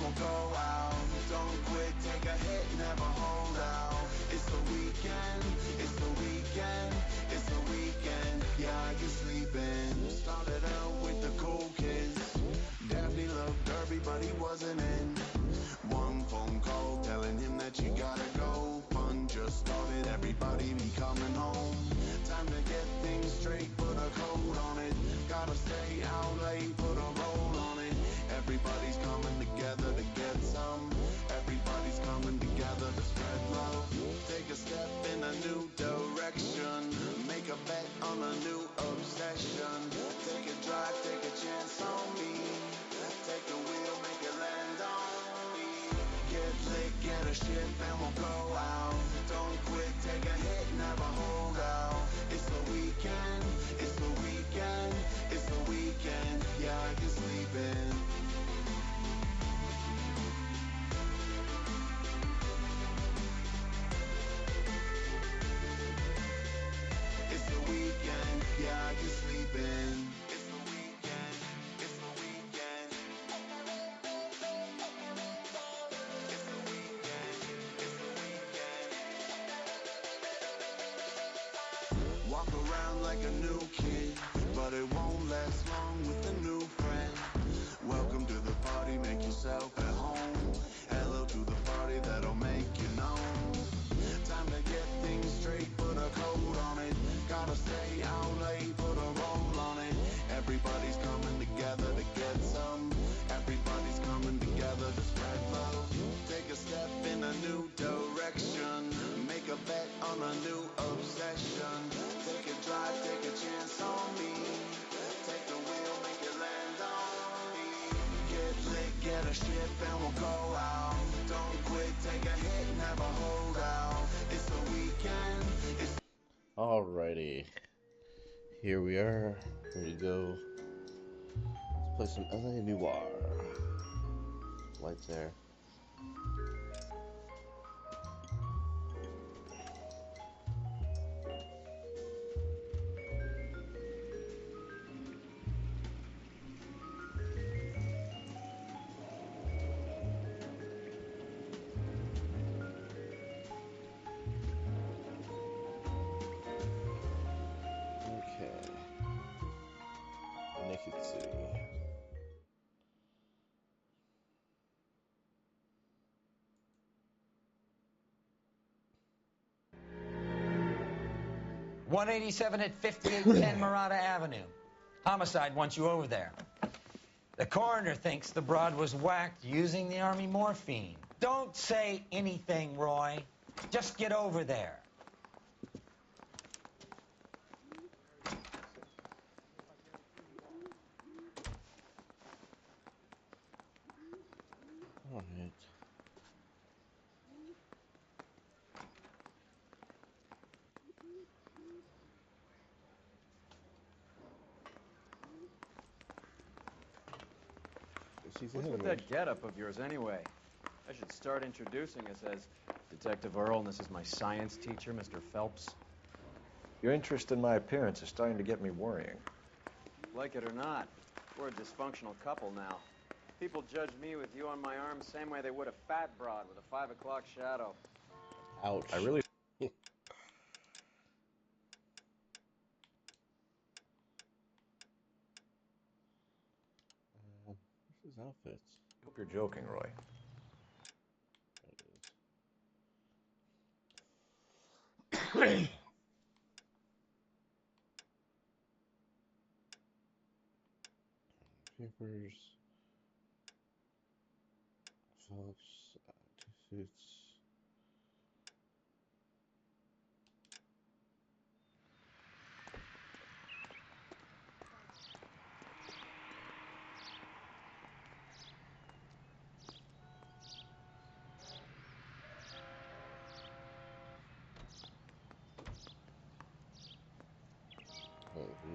won't go out. Don't quit, take a hit, never hold out. It's the weekend, it's the weekend, it's the weekend. Yeah, you're sleeping. Started out with the cool kids. Daphne loved Derby, but he wasn't in. One phone call telling him that you gotta go. Fun just started, everybody be coming home. Time to get things straight, put a coat on it. Gotta stay out late, put a roll on it. Everybody's coming together to get some. Everybody's coming together to spread love. Take a step in a new direction. Make a bet on a new obsession. Take a drive, take a chance on me. Take the wheel, make it land on me. Get lit, get a ship, and we'll go out. Don't quit, take a hit, never hold out. It's the weekend, it's the weekend, it's the weekend. Yeah, you're sleeping. It's the weekend, yeah, you're sleeping. It's the weekend, it's the weekend. It's the weekend, it's the weekend. Walk around like a new kid, but it won't last long with a new friend. Welcome to the party, make yourself at home. Hello to the party that'll make you known. Time to get things straight, put a coat on it. Gotta stay out late, put a roll on it. Everybody's coming together to get some. Everybody's coming together to spread love. Take a step in a new direction. Make a bet on a new obsession. Take a drive, take a chance on me. Take the wheel, make it land on me. Get lit, get a ship, and we'll go out. Don't quit, take a hit, never hold out. It's the weekend. Alrighty, here we are, ready to go. Let's play some LA Noire. Lights there. Okay. Naked City. .187 at 5810 Murata Avenue. Homicide wants you over there. The coroner thinks the broad was whacked using the army morphine. Don't say anything, Roy. Just get over there. Alright. What's with that getup of yours anyway? I should start introducing us as Detective Earl, and this is my science teacher, Mr. Phelps. Your interest in my appearance is starting to get me worrying. Like it or not, we're a dysfunctional couple now. People judge me with you on my arm the same way they would a fat broad with a 5 o'clock shadow. Ouch. I really... Where's his outfits? Hope you're joking, Roy. There it is. Papers. Phelps. 2 suits.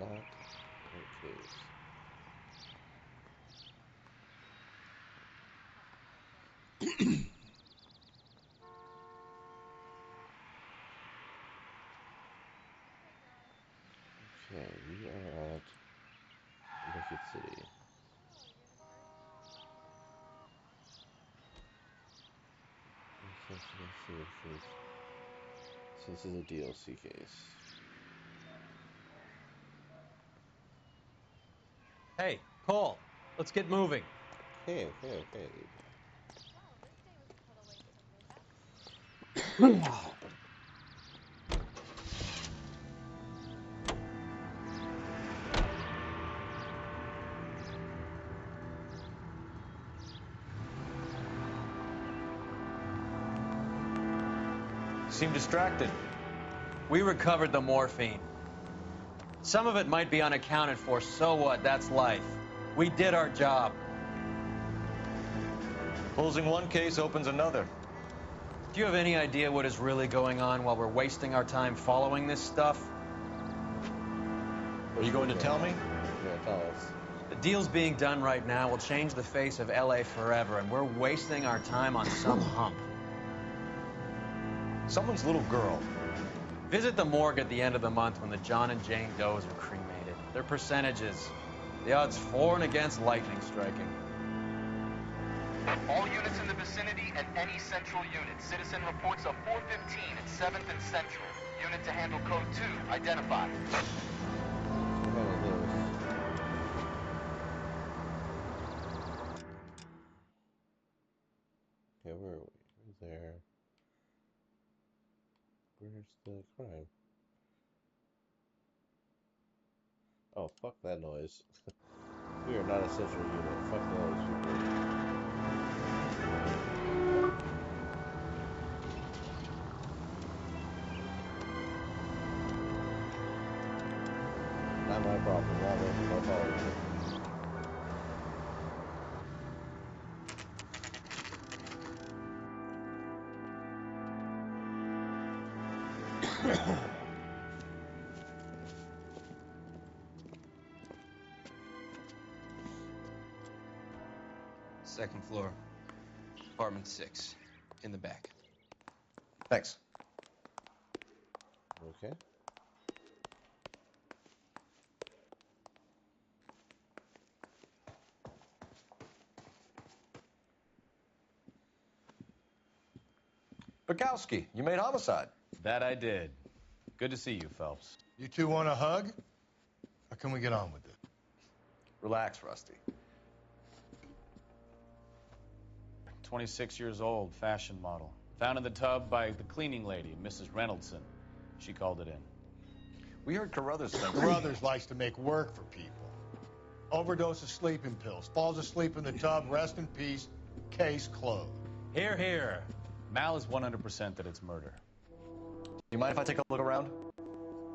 Not the case. Okay, we are at Naked City. let's see if there's... So this is a DLC case. Hey, Cole, let's get moving. Okay. Seem distracted. We recovered the morphine. Some of it might be unaccounted for, so what? That's life. We did our job. Closing one case opens another. Do you have any idea what is really going on while we're wasting our time following this stuff? Are you going to tell me? Yeah, tell us. The deals being done right now will change the face of LA forever, and we're wasting our time on some hump. Someone's little girl. Visit the morgue at the end of the month when the John and Jane Does are cremated. Their percentages. The odds for and against lightning striking. All units in the vicinity and any central unit. Citizen reports of 415 at 7th and Central. Unit to handle code 2. Identified. Okay, where are we? We're there. Where's the crime? Oh, fuck that noise. We are not a central unit. Fuck the noise, people. Not my problem. Not my fault. Second floor, apartment 6, in the back. Thanks. Okay. Bukowski, you made homicide. That I did. Good to see you, Phelps. You two want a hug? Or can we get on with it? Relax, Rusty. 26 years old, fashion model. Found in the tub by the cleaning lady, Mrs. Reynoldson. She called it in. We heard Carruthers think... Carruthers likes to make work for people. Overdose of sleeping pills. Falls asleep in the tub. Rest in peace. Case closed. Here, here. Mal is 100% that it's murder. You mind if I take a look around?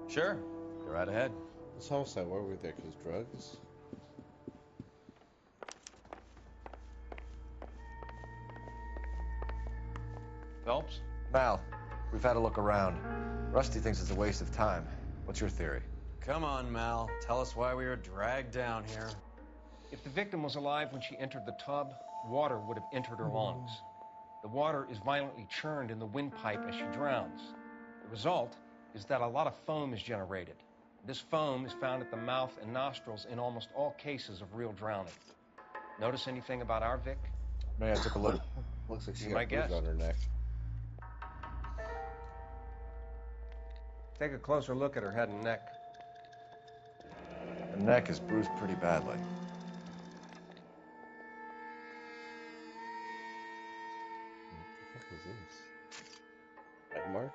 Sure. Go right ahead. This homicide, why were we there? Because drugs? Phelps? Mal, we've had a look around. Rusty thinks it's a waste of time. What's your theory? Come on, Mal. Tell us why we were dragged down here. If the victim was alive when she entered the tub, water would have entered her lungs. The water is violently churned in the windpipe as she drowns. The result is that a lot of foam is generated. This foam is found at the mouth and nostrils in almost all cases of real drowning. Notice anything about our Vic? May I took a look? Looks like she You got might bruise guess. on her neck. Take a closer look at her head and neck. The neck is bruised pretty badly. What the fuck is this? Bite mark?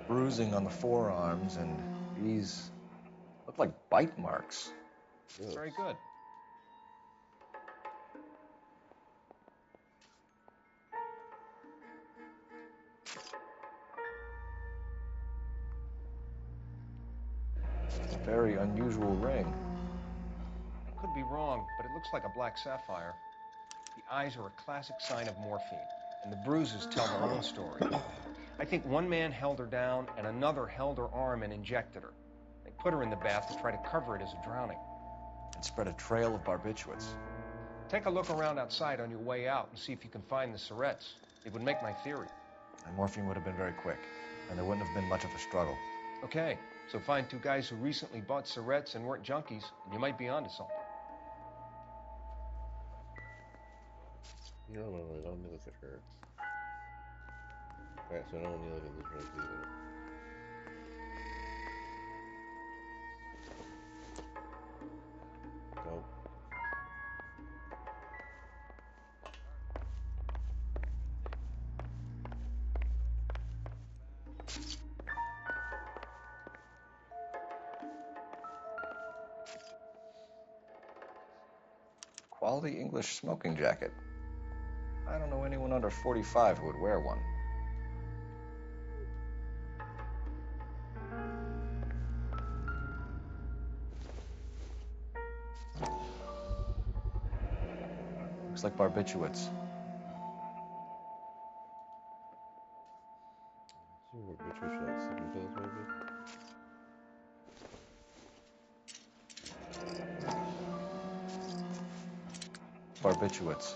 Bruising on the forearms, and these look like bite marks. Ugh. Very good. A very unusual ring. I could be wrong, but it looks like a black sapphire. The eyes are a classic sign of morphine, and the bruises tell their own story. I think one man held her down, and another held her arm and injected her. They put her in the bath to try to cover it as a drowning. And spread a trail of barbiturates. Take a look around outside on your way out and see if you can find the syrettes. It would make my theory. And morphine would have been very quick, and there wouldn't have been much of a struggle. Okay, so find two guys who recently bought syrettes and weren't junkies, and you might be onto something. No, let me look at her. Alright, so I don't need to look at those drugs either. Go. Quality English smoking jacket. I don't know anyone under 45 who would wear one. Looks like barbiturates. Barbiturates, like sleeping pills, maybe? Barbiturates.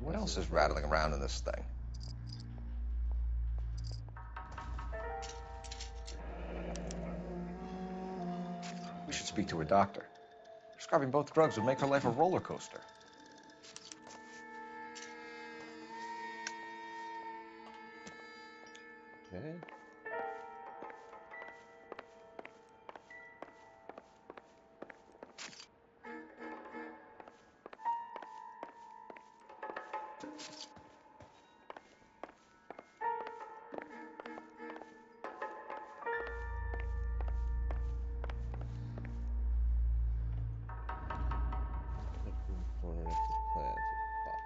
What else is rattling around in this thing? We should speak to her doctor. Prescribing both drugs would make her life a roller coaster. Okay. Corner next to plants and pot.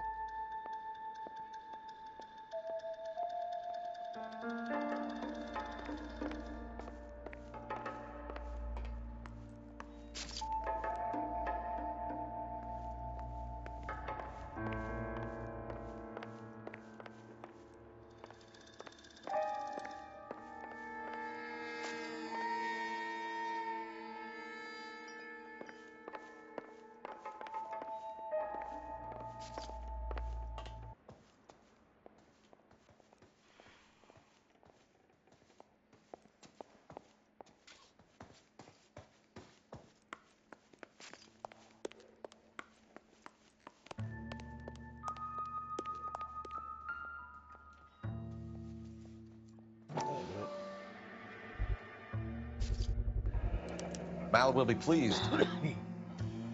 Mal will be pleased.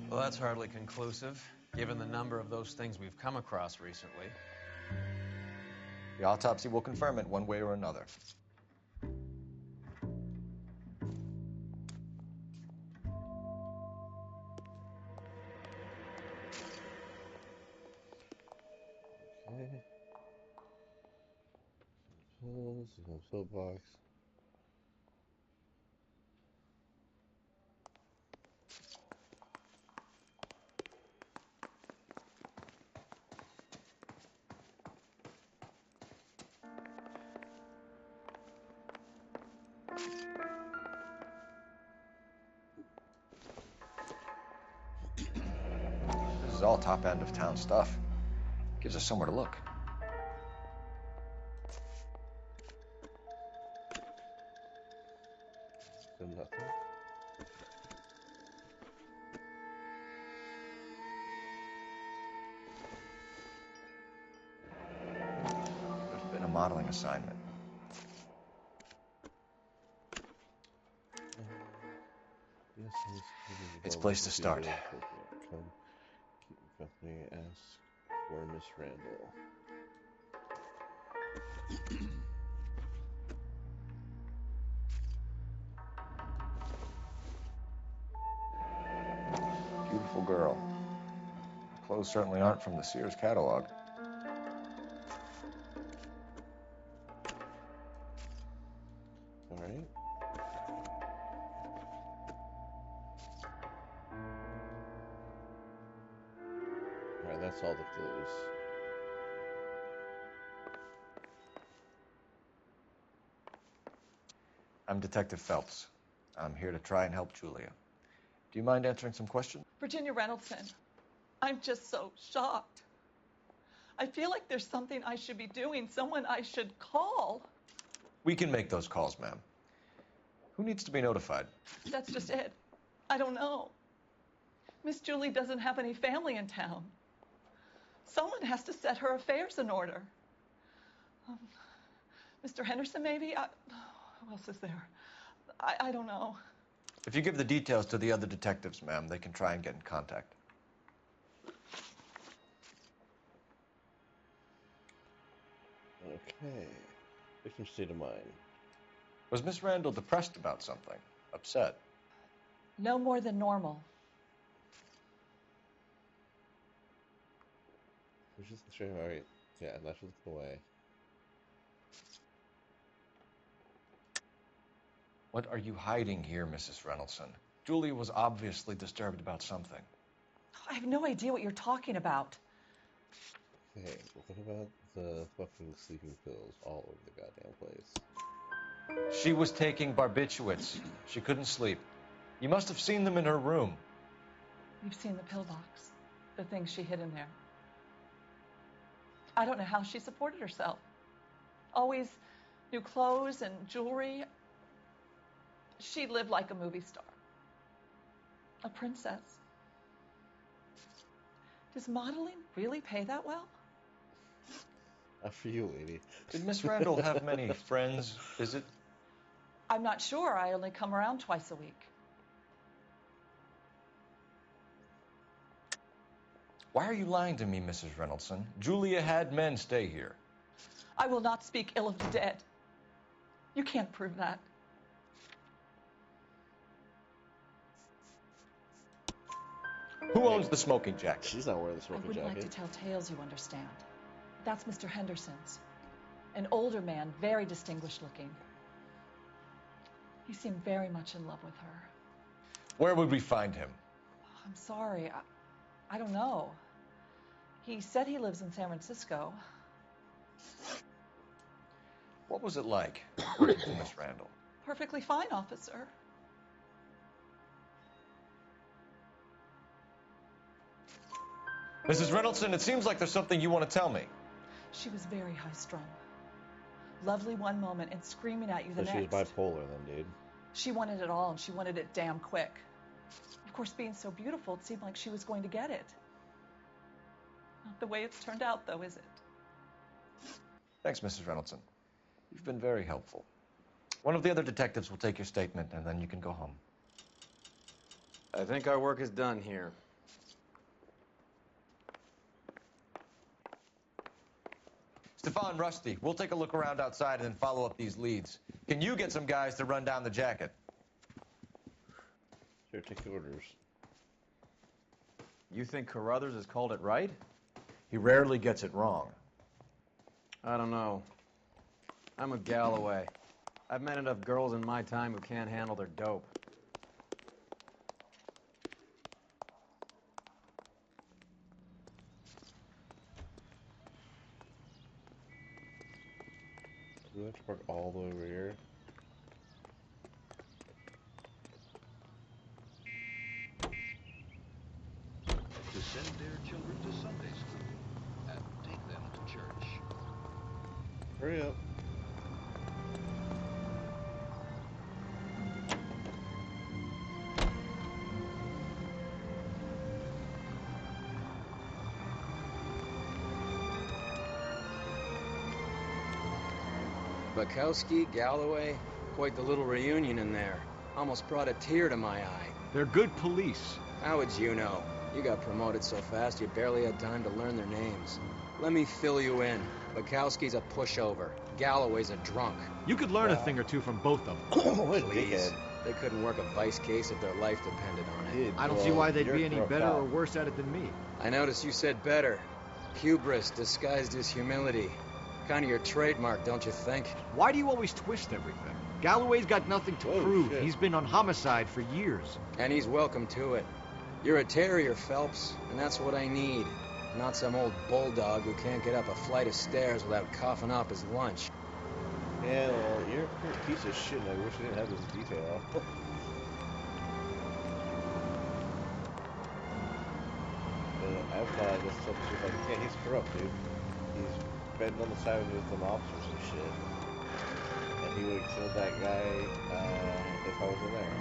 Well, that's hardly conclusive, given the number of those things we've come across recently. The autopsy will confirm it one way or another. Okay. Some pills, some pillbox. This is all top end of town stuff. Gives us somewhere to look. Still nothing. There's been a modeling assignment. Yes, It's a place to start. Come, keep me company, ask for Miss Randall. Beautiful girl. Clothes certainly aren't from the Sears catalog. All right. All right, that's all the clues. I'm Detective Phelps. I'm here to try and help Julia. Do you mind answering some questions? Virginia Reynoldson, I'm just so shocked. I feel like there's something I should be doing, someone I should call. We can make those calls, ma'am. Who needs to be notified? That's just it. I don't know. Miss Julie doesn't have any family in town. Someone has to set her affairs in order. Mr. Henderson, maybe? Who else is there? I don't know. If you give the details to the other detectives, ma'am, they can try and get in contact. Okay. Different state of mind. Was Miss Randall depressed about something? Upset? No more than normal. Which is the shame, alright. Yeah, that's just the way. What are you hiding here, Mrs. Reynoldson? Julia was obviously disturbed about something. I have no idea what you're talking about. Okay, what about the fucking sleeping pills all over the goddamn place? She was taking barbiturates. She couldn't sleep. You must have seen them in her room. You've seen the pillbox, the things she hid in there. I don't know how she supported herself. Always new clothes and jewelry. She lived like a movie star. A princess. Does modeling really pay that well? Not for you, lady. Did Miss Randall have many friends visit? I'm not sure. I only come around twice a week. Why are you lying to me, Mrs. Reynoldson? Julia had men stay here. I will not speak ill of the dead. You can't prove that. Who owns the smoking jacket? She's not wearing the smoking I wouldn't jacket. like to tell tales, you understand. That's Mr. Henderson's. An older man, very distinguished looking. He seemed very much in love with her. Where would we find him? I'm sorry. I don't know. He said he lives in San Francisco. What was it like working for Miss Randall? Perfectly fine, officer. Mrs. Reynoldson, it seems like there's something you want to tell me. She was very high-strung. Lovely one moment and screaming at you the So next. she was bipolar then, dude. She wanted it all, and she wanted it damn quick. Of course, being so beautiful, it seemed like she was going to get it. Not the way it's turned out, though, is it? Thanks, Mrs. Reynoldson. You've been very helpful. One of the other detectives will take your statement, and then you can go home. I think our work is done here. Stefan, Rusty, we'll take a look around outside and then follow up these leads. Can you get some guys to run down the jacket? Sure, take the orders. You think Carruthers has called it right? He rarely gets it wrong. I don't know. I'm a Galloway. I've met enough girls in my time who can't handle their dope. Do we have to park all the way over here? To send their children to Sunday school and take them to church. Hurry up. Bukowski, Galloway, quite the little reunion in there. Almost brought a tear to my eye. They're good police. How would you know? You got promoted so fast you barely had time to learn their names. Let me fill you in. Bukowski's a pushover. Galloway's a drunk. You could learn a thing or two from both of them. Please. They couldn't work a vice case if their life depended on it. I don't see why they'd be any better or worse at it than me. I noticed you said better. Hubris disguised as humility. Kind of your trademark, don't you think? Why do you always twist everything? Galloway's got nothing to prove. Shit. He's been on homicide for years. And he's welcome to it. You're a terrier, Phelps, and that's what I need. Not some old bulldog who can't get up a flight of stairs without coughing up his lunch. Yeah, well, you're a piece of shit, and I wish I didn't have this detail. I thought this stuff was like, yeah, he's corrupt, dude. He's been on the side with some officers and shit. And he would have killed that guy if I wasn't there.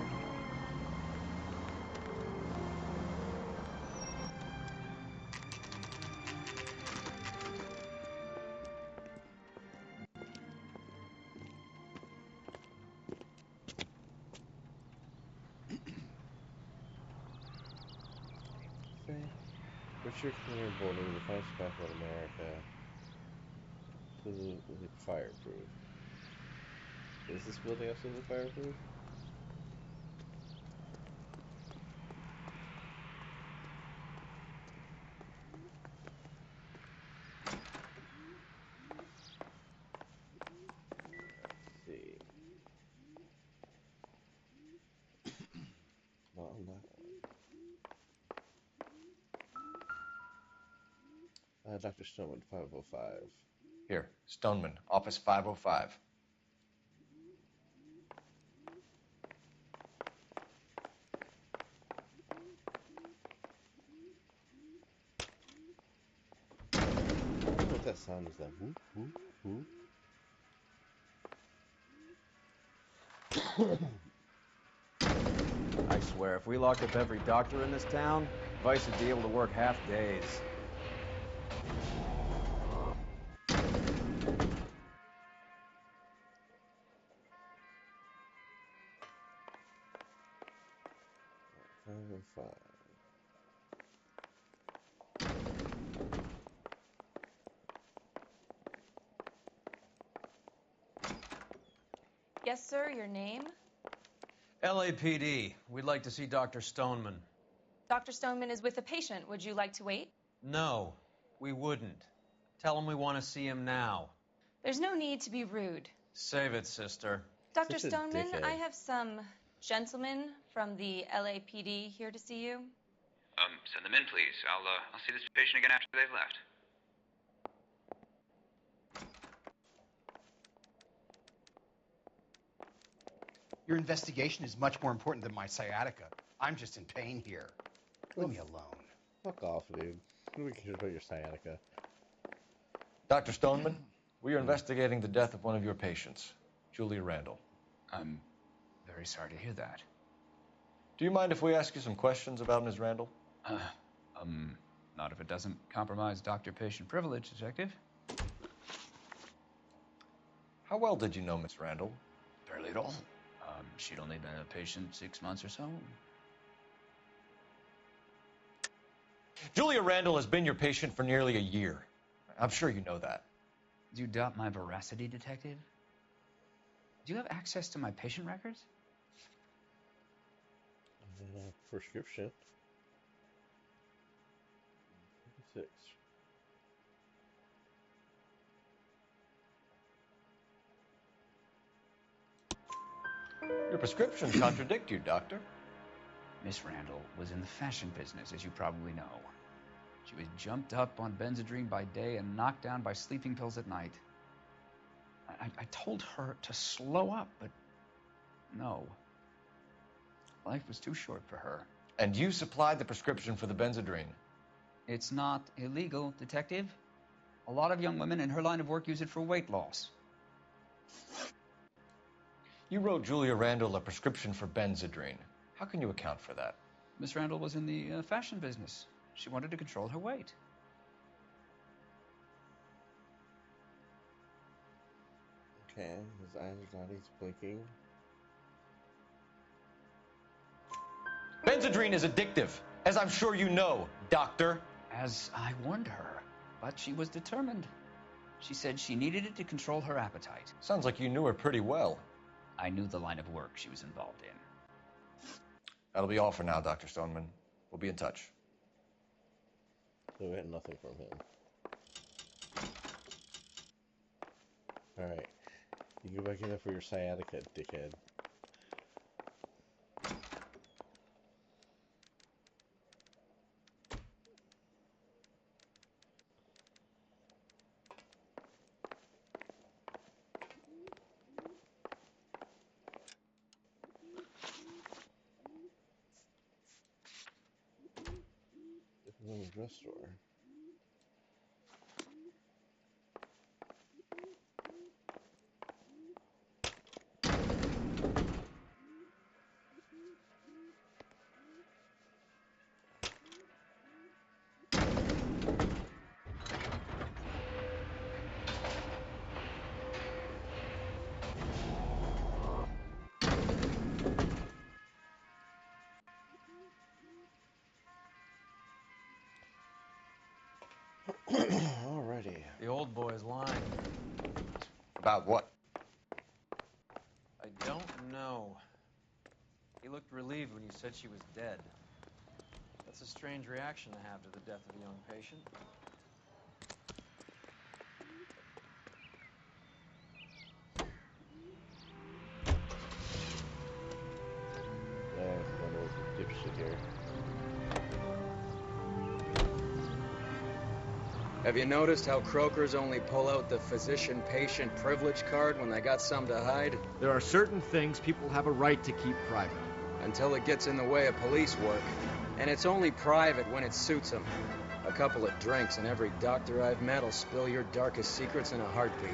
Richard Cleaner Boulder, the finest tobacco in America. Absolutely fireproof. Is this building absolutely fireproof? Let's see. Not on that one. Dr. Stoneman, 505. Here, Stoneman, office 505. I don't know what that sound is, that whoop, whoop, whoop. I swear, if we locked up every doctor in this town, Vice would be able to work half days. Yes, sir, your name? LAPD. We'd like to see Dr. Stoneman. Dr. Stoneman is with a patient. Would you like to wait? No, we wouldn't. Tell him we want to see him now. There's no need to be rude. Save it, sister. Dr. Stoneman, I have some gentlemen from the LAPD here to see you. Send them in, please. I'll see this patient again after they've left. Your investigation is much more important than my sciatica. I'm just in pain here. Leave me alone. Fuck off, dude. Nobody cares about your sciatica. Dr. Stoneman, we are investigating the death of one of your patients, Julia Randall. I'm very sorry to hear that. Do you mind if we ask you some questions about Ms. Randall? Not if it doesn't compromise doctor-patient privilege, Detective. How well did you know Miss Randall? Barely at all. She'd only been a patient 6 months or so. Julia Randall has been your patient for nearly a year. I'm sure you know that. Do you doubt my veracity, Detective? Do you have access to my patient records? Prescription. 6. Your prescriptions contradict you, Doctor. Miss Randall was in the fashion business, as you probably know. She was jumped up on Benzedrine by day and knocked down by sleeping pills at night. I told her to slow up, but no. Life was too short for her. And you supplied the prescription for the Benzedrine? It's not illegal, Detective. A lot of young women in her line of work use it for weight loss. You wrote Julia Randall a prescription for Benzedrine. How can you account for that? Miss Randall was in the fashion business. She wanted to control her weight. Okay, his eyes are nodding, he's blinking. Benzedrine is addictive, as I'm sure you know, Doctor. As I warned her, but she was determined. She said she needed it to control her appetite. Sounds like you knew her pretty well. I knew the line of work she was involved in. That'll be all for now, Dr. Stoneman. We'll be in touch. So we got nothing from him. Alright. You go back in there for your sciatica, dickhead. In the dress store. Alrighty. The old boy's lying. About what? I don't know. He looked relieved when you said she was dead. That's a strange reaction to have to the death of a young patient. Dipshit here. Have you noticed how croakers only pull out the physician-patient privilege card when they got some to hide? There are certain things people have a right to keep private. Until it gets in the way of police work. And it's only private when it suits them. A couple of drinks and every doctor I've met will spill your darkest secrets in a heartbeat.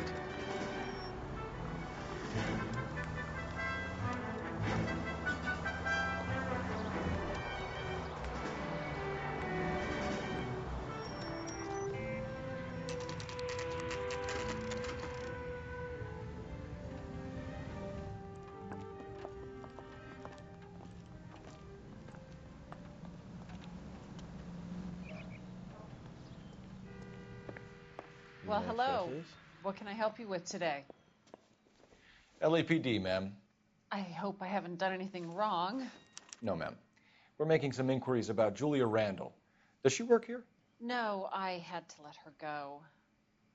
Well, hello. What can I help you with today? LAPD, ma'am. I hope I haven't done anything wrong. No, ma'am. We're making some inquiries about Julia Randall. Does she work here? No, I had to let her go.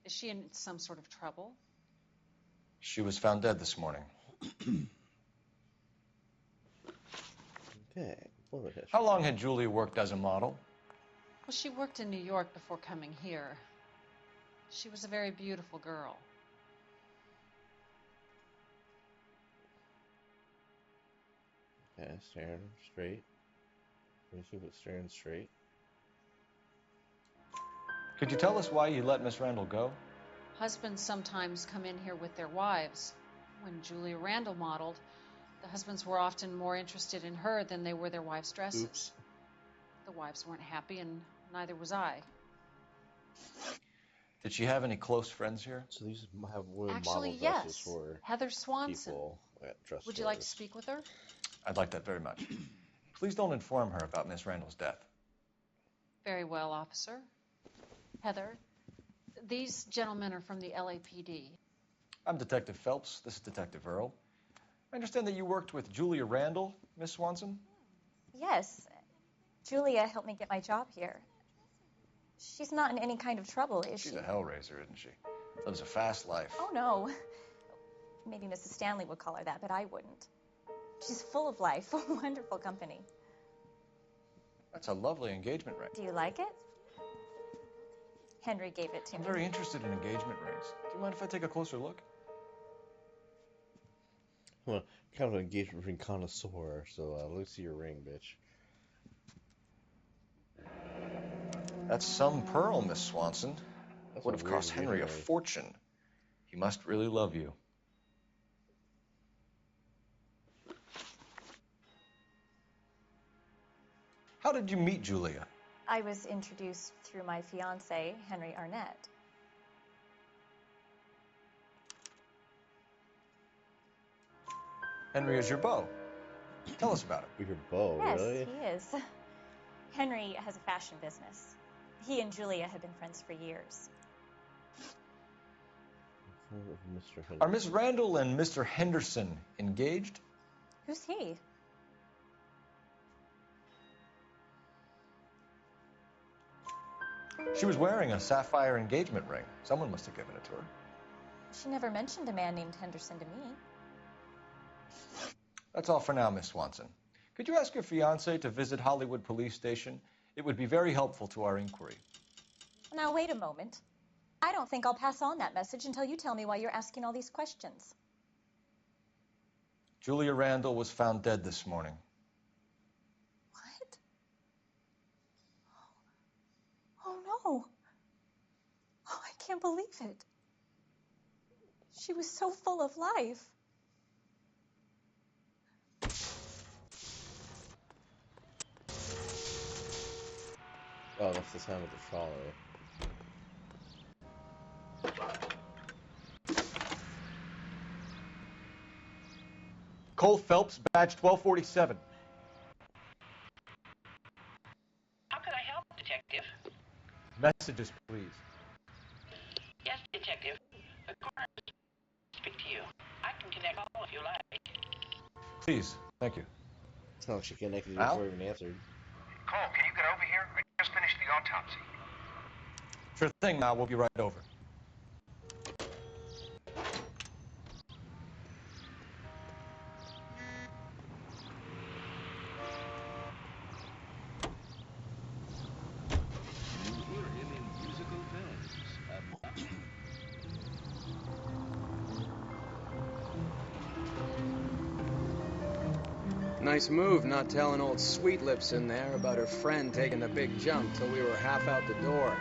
Is she in some sort of trouble? She was found dead this morning. Okay. How long had Julia worked as a model? Well, she worked in New York before coming here. She was a very beautiful girl. Okay, staring straight. Staring straight. Could you tell us why you let Miss Randall go? Husbands sometimes come in here with their wives. When Julia Randall modeled, the husbands were often more interested in her than they were their wives' dresses. Oops. The wives weren't happy, and neither was I. Did she have any close friends here? So these have women Actually, model dresses yes. for Heather Swanson. people at dress Would you like to stores. speak with her? I'd like that very much. Please don't inform her about Miss Randall's death. Very well, officer. Heather, these gentlemen are from the LAPD. I'm Detective Phelps. This is Detective Earl. I understand that you worked with Julia Randall, Miss Swanson? Yes. Julia helped me get my job here. She's not in any kind of trouble, is she? She's a hellraiser, isn't she? Lives a fast life. Oh, no. Maybe Mrs. Stanley would call her that, but I wouldn't. She's full of life, wonderful company. That's a lovely engagement ring. Do you like it? Henry gave it to I'm me. very interested in engagement rings. Do you mind if I take a closer look? I'm a kind of an engagement ring connoisseur, so let's see your ring, bitch. That's some pearl, Miss Swanson. That's Would a have weird cost Henry a ring. fortune. He must really love you. How did you meet Julia? I was introduced through my fiancé, Henry Arnett. Henry is your beau. Tell us about it. Your beau, Yes, really? he is. Henry has a fashion business. He and Julia have been friends for years. Mr. Are Miss Randall and Mr. Henderson engaged? Who's he? She was wearing a sapphire engagement ring. Someone must have given it to her. She never mentioned a man named Henderson to me. That's all for now, Miss Swanson. Could you ask your fiancé to visit Hollywood Police Station? It would be very helpful to our inquiry. Now, wait a moment. I don't think I'll pass on that message until you tell me why you're asking all these questions. Julia Randall was found dead this morning. What? Oh, no. Oh, I can't believe it. She was so full of life. Oh, that's the sound of the trolley. Cole Phelps, badge 1247. How can I help, Detective? Messages, please. Please, thank you. It's not like she connected Al? before even answered. Cole, can you get over here? I just finished the autopsy. Sure thing, Mal. We'll be right over. You hear him in musical terms. Nice move not telling old Sweet Lips in there about her friend taking the big jump till we were half out the door.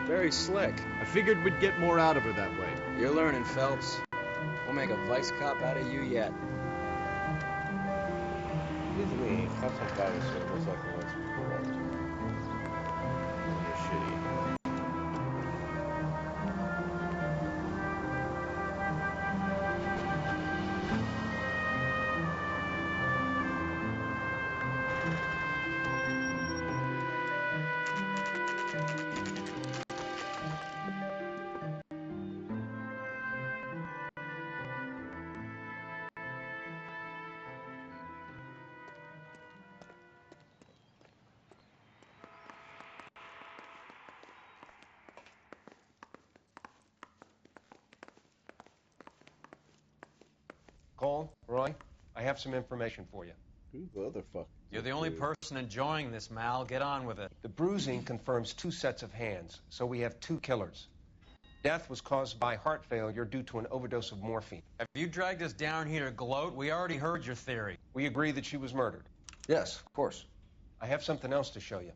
Very slick. I figured we'd get more out of her that way. You're learning, Phelps. We'll make a vice cop out of you yet. Excuse me, cops on fire so it looks like the ones before. They're shitty. Cole, Roy, I have some information for you. Who the other fuck? You're the only person enjoying this, Mal. Get on with it. The bruising confirms 2 sets of hands, so we have 2 killers. Death was caused by heart failure due to an overdose of morphine. Have you dragged us down here to gloat? We already heard your theory. We agree that she was murdered. Yes, of course. I have something else to show you.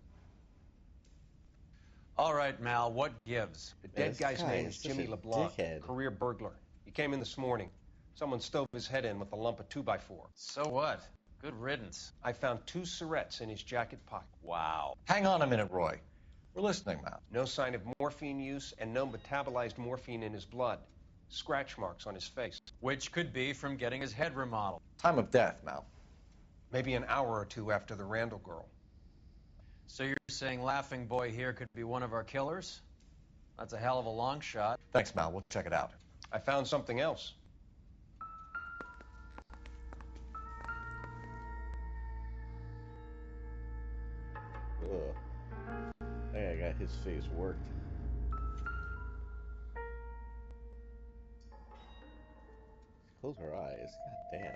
All right, Mal, what gives? The dead guy's name is Jimmy LeBlanc, dickhead. career burglar. He came in this morning. Someone stove his head in with a lump of 2x4. So what? Good riddance. I found 2 cigarettes in his jacket pocket. Wow. Hang on a minute, Roy. We're listening, Mal. No sign of morphine use and no metabolized morphine in his blood. Scratch marks on his face. Which could be from getting his head remodeled. Time of death, Mal. Maybe an hour or 2 after the Randall girl. So you're saying Laughing Boy here could be one of our killers? That's a hell of a long shot. Thanks, Mal. We'll check it out. I found something else. Ugh. I think I got his face worked. Close her eyes. God damn.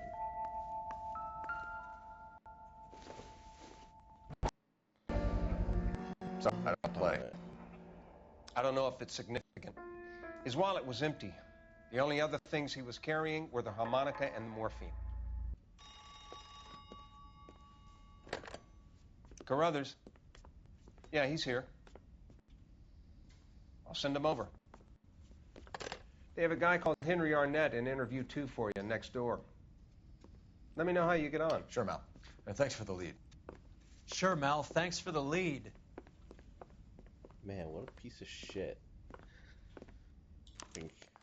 Sorry, I don't play. I don't know if it's significant. His wallet was empty. The only other things he was carrying were the harmonica and the morphine. Carruthers. Yeah, he's here. I'll send him over. They have a guy called Henry Arnett in interview 2 for you next door. Let me know how you get on. Sure, Mal. And thanks for the lead. Sure, Mal. Thanks for the lead. Man, what a piece of shit.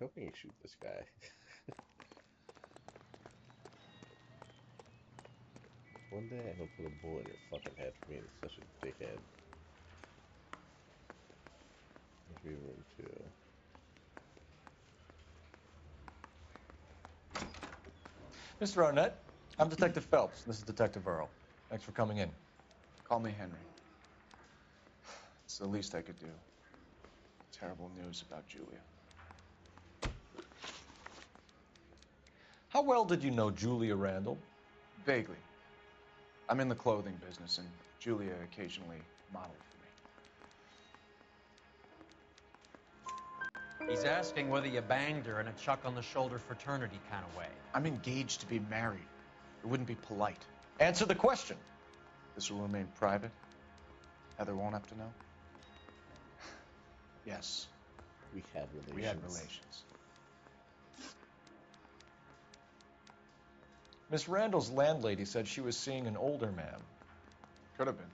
Hoping you shoot this guy. One day I hope to put a bullet in your fucking head for being such a dickhead. Interview room 2. Mr. Arnett, I'm Detective Phelps. This is Detective Earl. Thanks for coming in. Call me Henry. It's the least I could do. Terrible news about Julia. How well did you know Julia Randall? Vaguely. I'm in the clothing business, and Julia occasionally modeled for me. He's asking whether you banged her in a chuck-on-the-shoulder fraternity kind of way. I'm engaged to be married. It wouldn't be polite. Answer the question. This will remain private? Heather won't have to know? Yes. We had relations. We had relations. Miss Randall's landlady said she was seeing an older man. Could have been.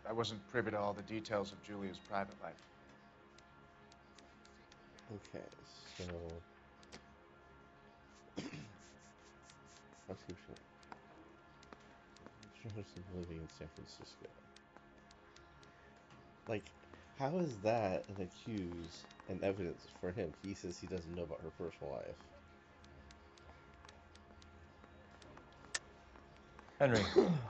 I wasn't privy to all the details of Julia's private life. Okay, so... prosecution. Jefferson living in San Francisco. Like, how is that an accuse and evidence for him? He says he doesn't know about her personal life. Henry,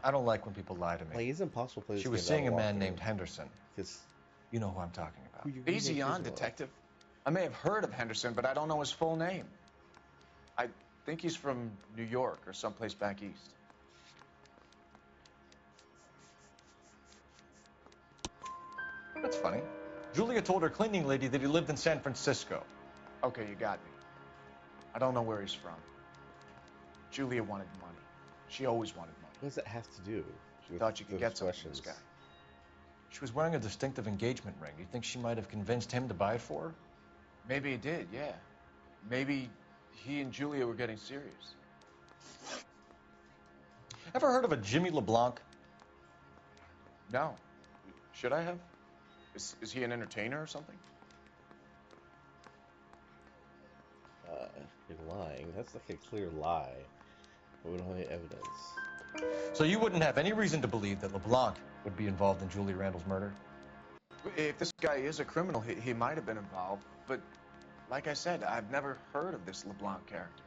I don't like when people lie to me. Like, it's impossible to play this She was game seeing a without man walking. named Henderson. You know who I'm talking about. Easy on, Detective. I may have heard of Henderson, but I don't know his full name. I think he's from New York or someplace back east. That's funny. Julia told her cleaning lady that he lived in San Francisco. Okay, you got me. I don't know where he's from. Julia wanted money. She always wanted money. What does that have to do? She thought you could get something from this guy. She was wearing a distinctive engagement ring. Do you think she might have convinced him to buy it for her? Maybe he did, yeah. Maybe he and Julia were getting serious. Ever heard of a Jimmy LeBlanc? No. Should I have? Is he an entertainer or something? You're lying. That's like a clear lie. But we don't have any evidence. So you wouldn't have any reason to believe that LeBlanc would be involved in Julie Randall's murder? If this guy is a criminal, he might have been involved. But like I said, I've never heard of this LeBlanc character.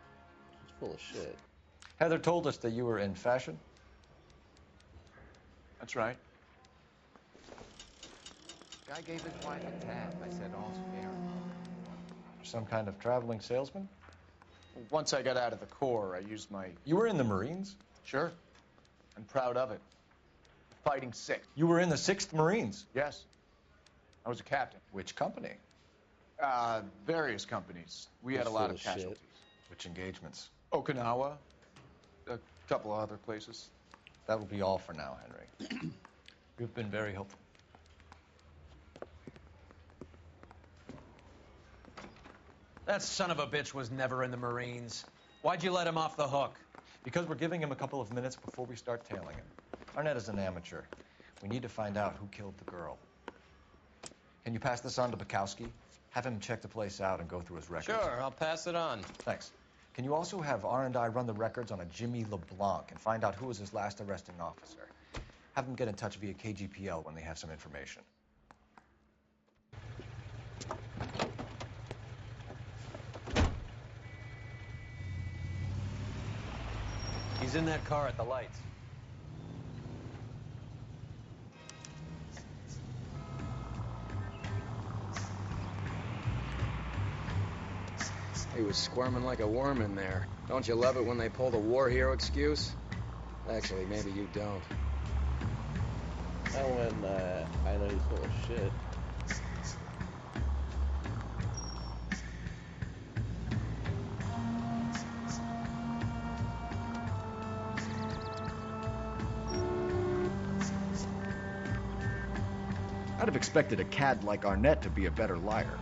He's full of shit. Heather told us that you were in fashion. That's right. Guy gave his wife a tab. I said, all's fair. Some kind of traveling salesman? Once I got out of the Corps, I used my... You were in the Marines? Sure. I'm proud of it. Fighting 6th. You were in the 6th Marines? Yes. I was a captain. Which company? Various companies. We had a lot of casualties. Which engagements? Okinawa. A couple of other places. That will be all for now, Henry. You've been very helpful. That son of a bitch was never in the Marines. Why'd you let him off the hook? Because we're giving him a couple of minutes before we start tailing him. Arnett is an amateur. We need to find out who killed the girl. Can you pass this on to Bukowski? Have him check the place out and go through his records. Sure, I'll pass it on. Thanks. Can you also have R&I run the records on a Jimmy LeBlanc and find out who was his last arresting officer? Have them get in touch via KGPL when they have some information. He's in that car at the lights. He was squirming like a worm in there. Don't you love it when they pull the war hero excuse? Actually, maybe you don't. Not when I know he's full of shit. I'd have expected a cad like Arnett to be a better liar.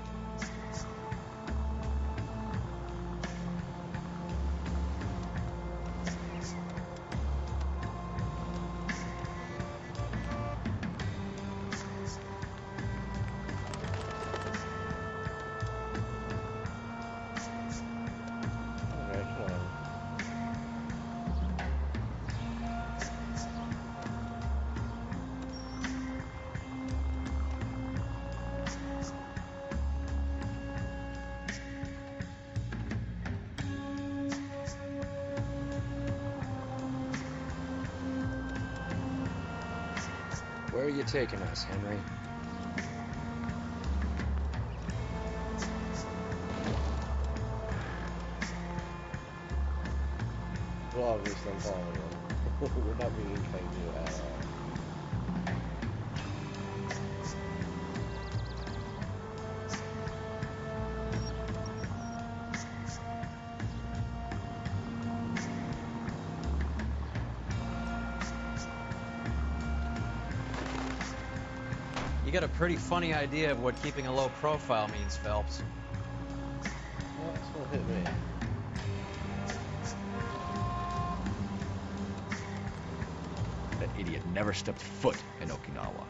Where are you taking us, Henry? Well, obviously I'm following him. We're not being incognito at all. You got a pretty funny idea of what keeping a low profile means, Phelps. Well, that's what hit me. That idiot never stepped foot in Okinawa.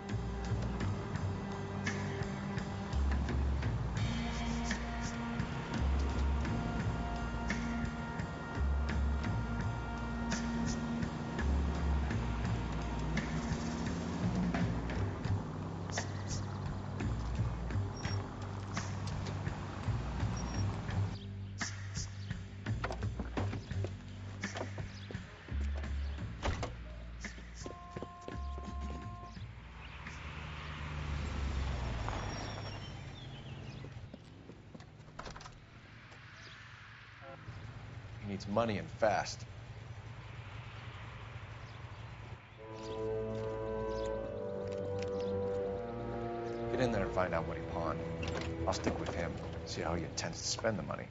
He needs money and fast. Get in there and find out what he pawned. I'll stick with him, see how he intends to spend the money.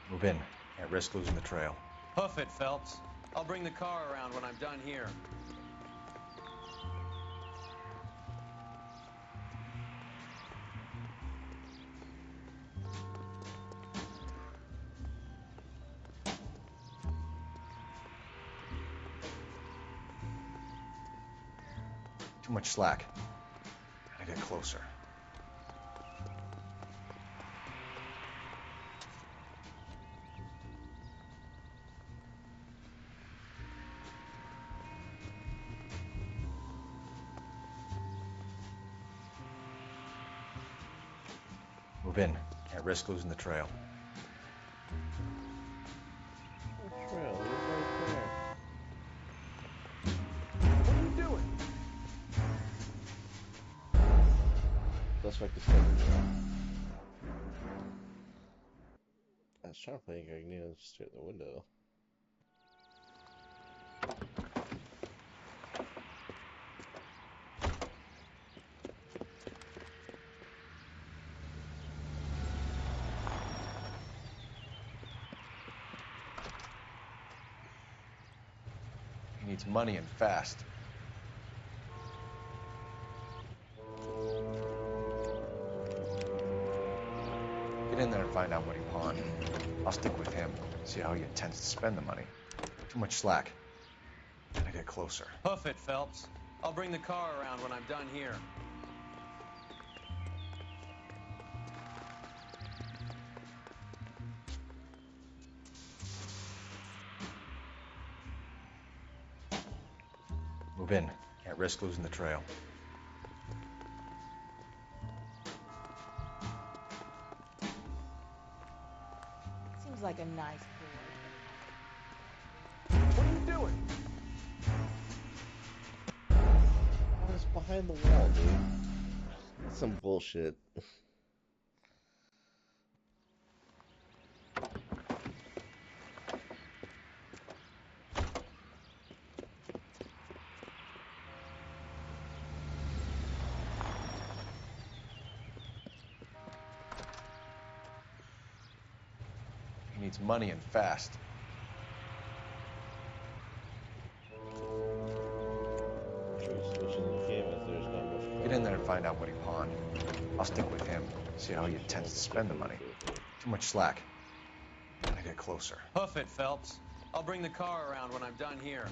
Move in. Can't risk losing the trail. Hoof it, Phelps. I'll bring the car around when I'm done here. Too much slack. Gotta get closer. Move in. Can't risk losing the trail. Trail, he's right there. What are you doing? That's like the second one. I was trying to play incognito just through the window. He needs money and fast. Get in there and find out what he pawned. I'll stick with him, see how he intends to spend the money. Too much slack. Gotta get closer. Hoof it, Phelps. I'll bring the car around when I'm done here. Move in. Can't risk losing the trail. Seems like a nice boy. What are you doing? I was behind the wall, dude. That's some bullshit. He needs money and fast. Get in there and find out what he pawned. I'll stick with him, see how he intends to spend the money. Too much slack. Gotta get closer. Hoof it, Phelps. I'll bring the car around when I'm done here.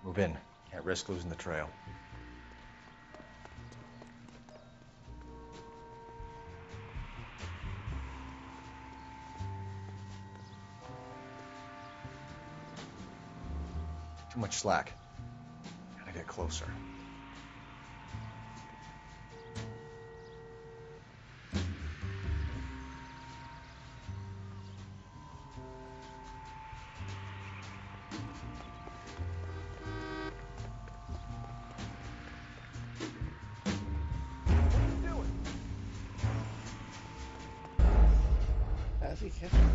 Move in. Can't risk losing the trail. Too much slack. Gotta get closer. How's he catching it?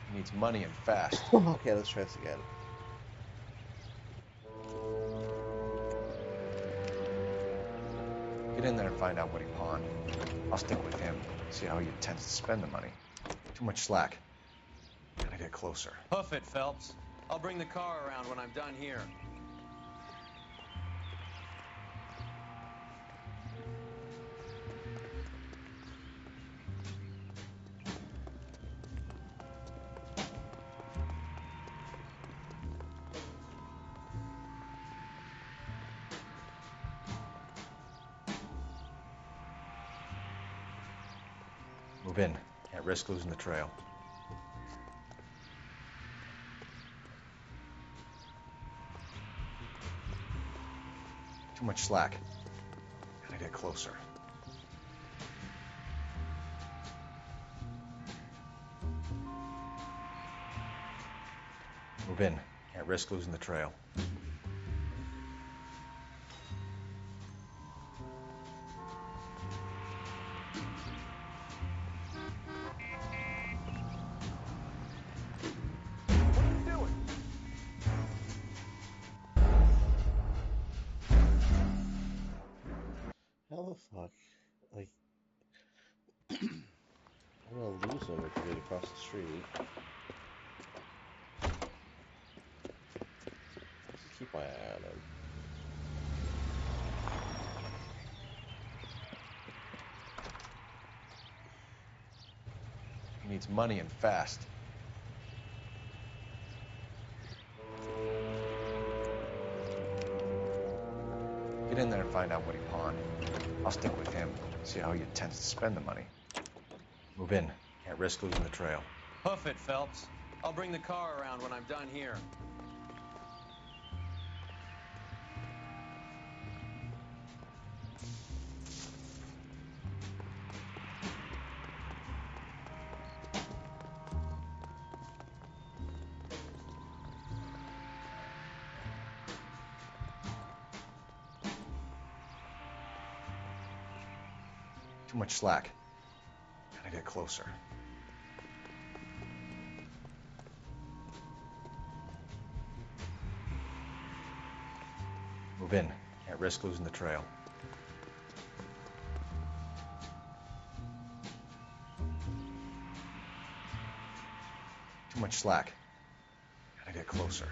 He needs money and fast. Okay, let's try this again. Get in there and find out what he pawned. I'll stick with him, see how he intends to spend the money. Too much slack. Gotta get closer. Hoof it, Phelps. I'll bring the car around when I'm done here. Move in. Can't risk losing the trail. Too much slack. Gotta get closer. Move in. Can't risk losing the trail. How the fuck? Like, I'm gonna lose him if we get across the street. Just keep my eye on him. He needs money and fast. Get in there and find out what he pawned. I'll stick with him, see how he intends to spend the money. Move in. Can't risk losing the trail. Hoof it, Phelps. I'll bring the car around when I'm done here. Too much slack. Gotta get closer. Move in. Can't risk losing the trail. Too much slack. Gotta get closer.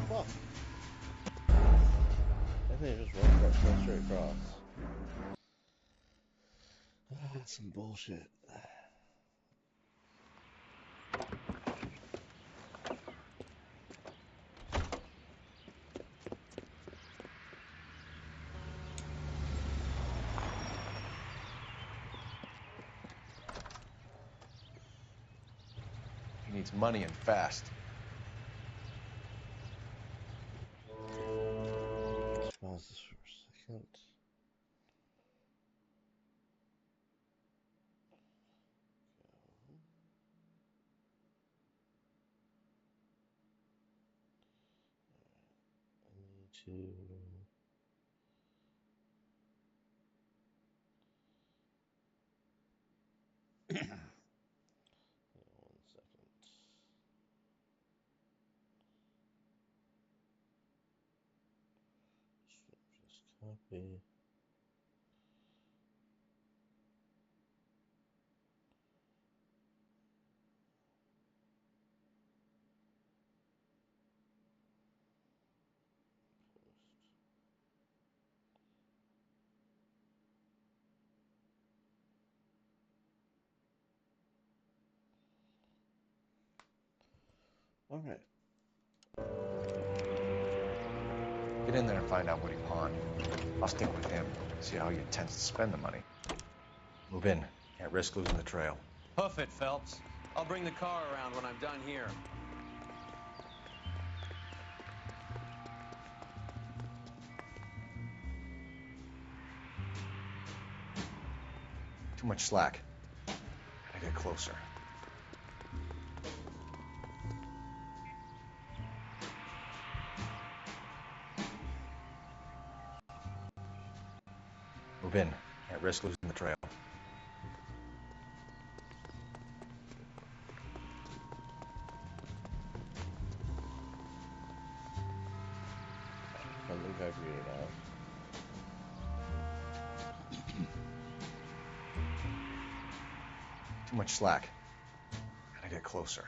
Fuck. I think I just run straight across. That's some bullshit. He needs money and fast. Let's pause this for a second. I need to... Hang on 1 second. Just copy. All right. Get in there and find out what he pawned. I'll stick with him, see how he intends to spend the money. Move in. Can't risk losing the trail. Hoof it, Phelps. I'll bring the car around when I'm done here. Too much slack. Gotta get closer. Move in. Can't risk losing the trail. I think I agree now. Too much slack. closer.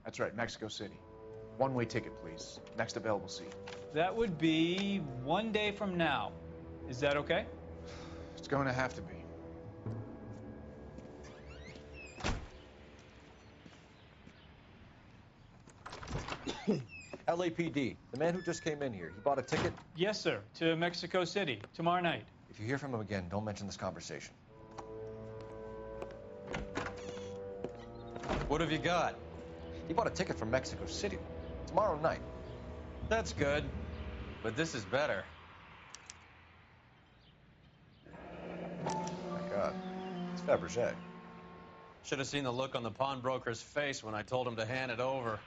That's right, Mexico City. One-way ticket, please. Next available seat. That would be 1 day from now. Is that okay? It's going to have to be. LAPD, the man who just came in here, he bought a ticket? Yes, sir, to Mexico City, tomorrow night. If you hear from him again, don't mention this conversation. What have you got? He bought a ticket for Mexico City, tomorrow night. That's good, but this is better. Oh my God, it's Fabergé. Should have seen the look on the pawnbroker's face when I told him to hand it over.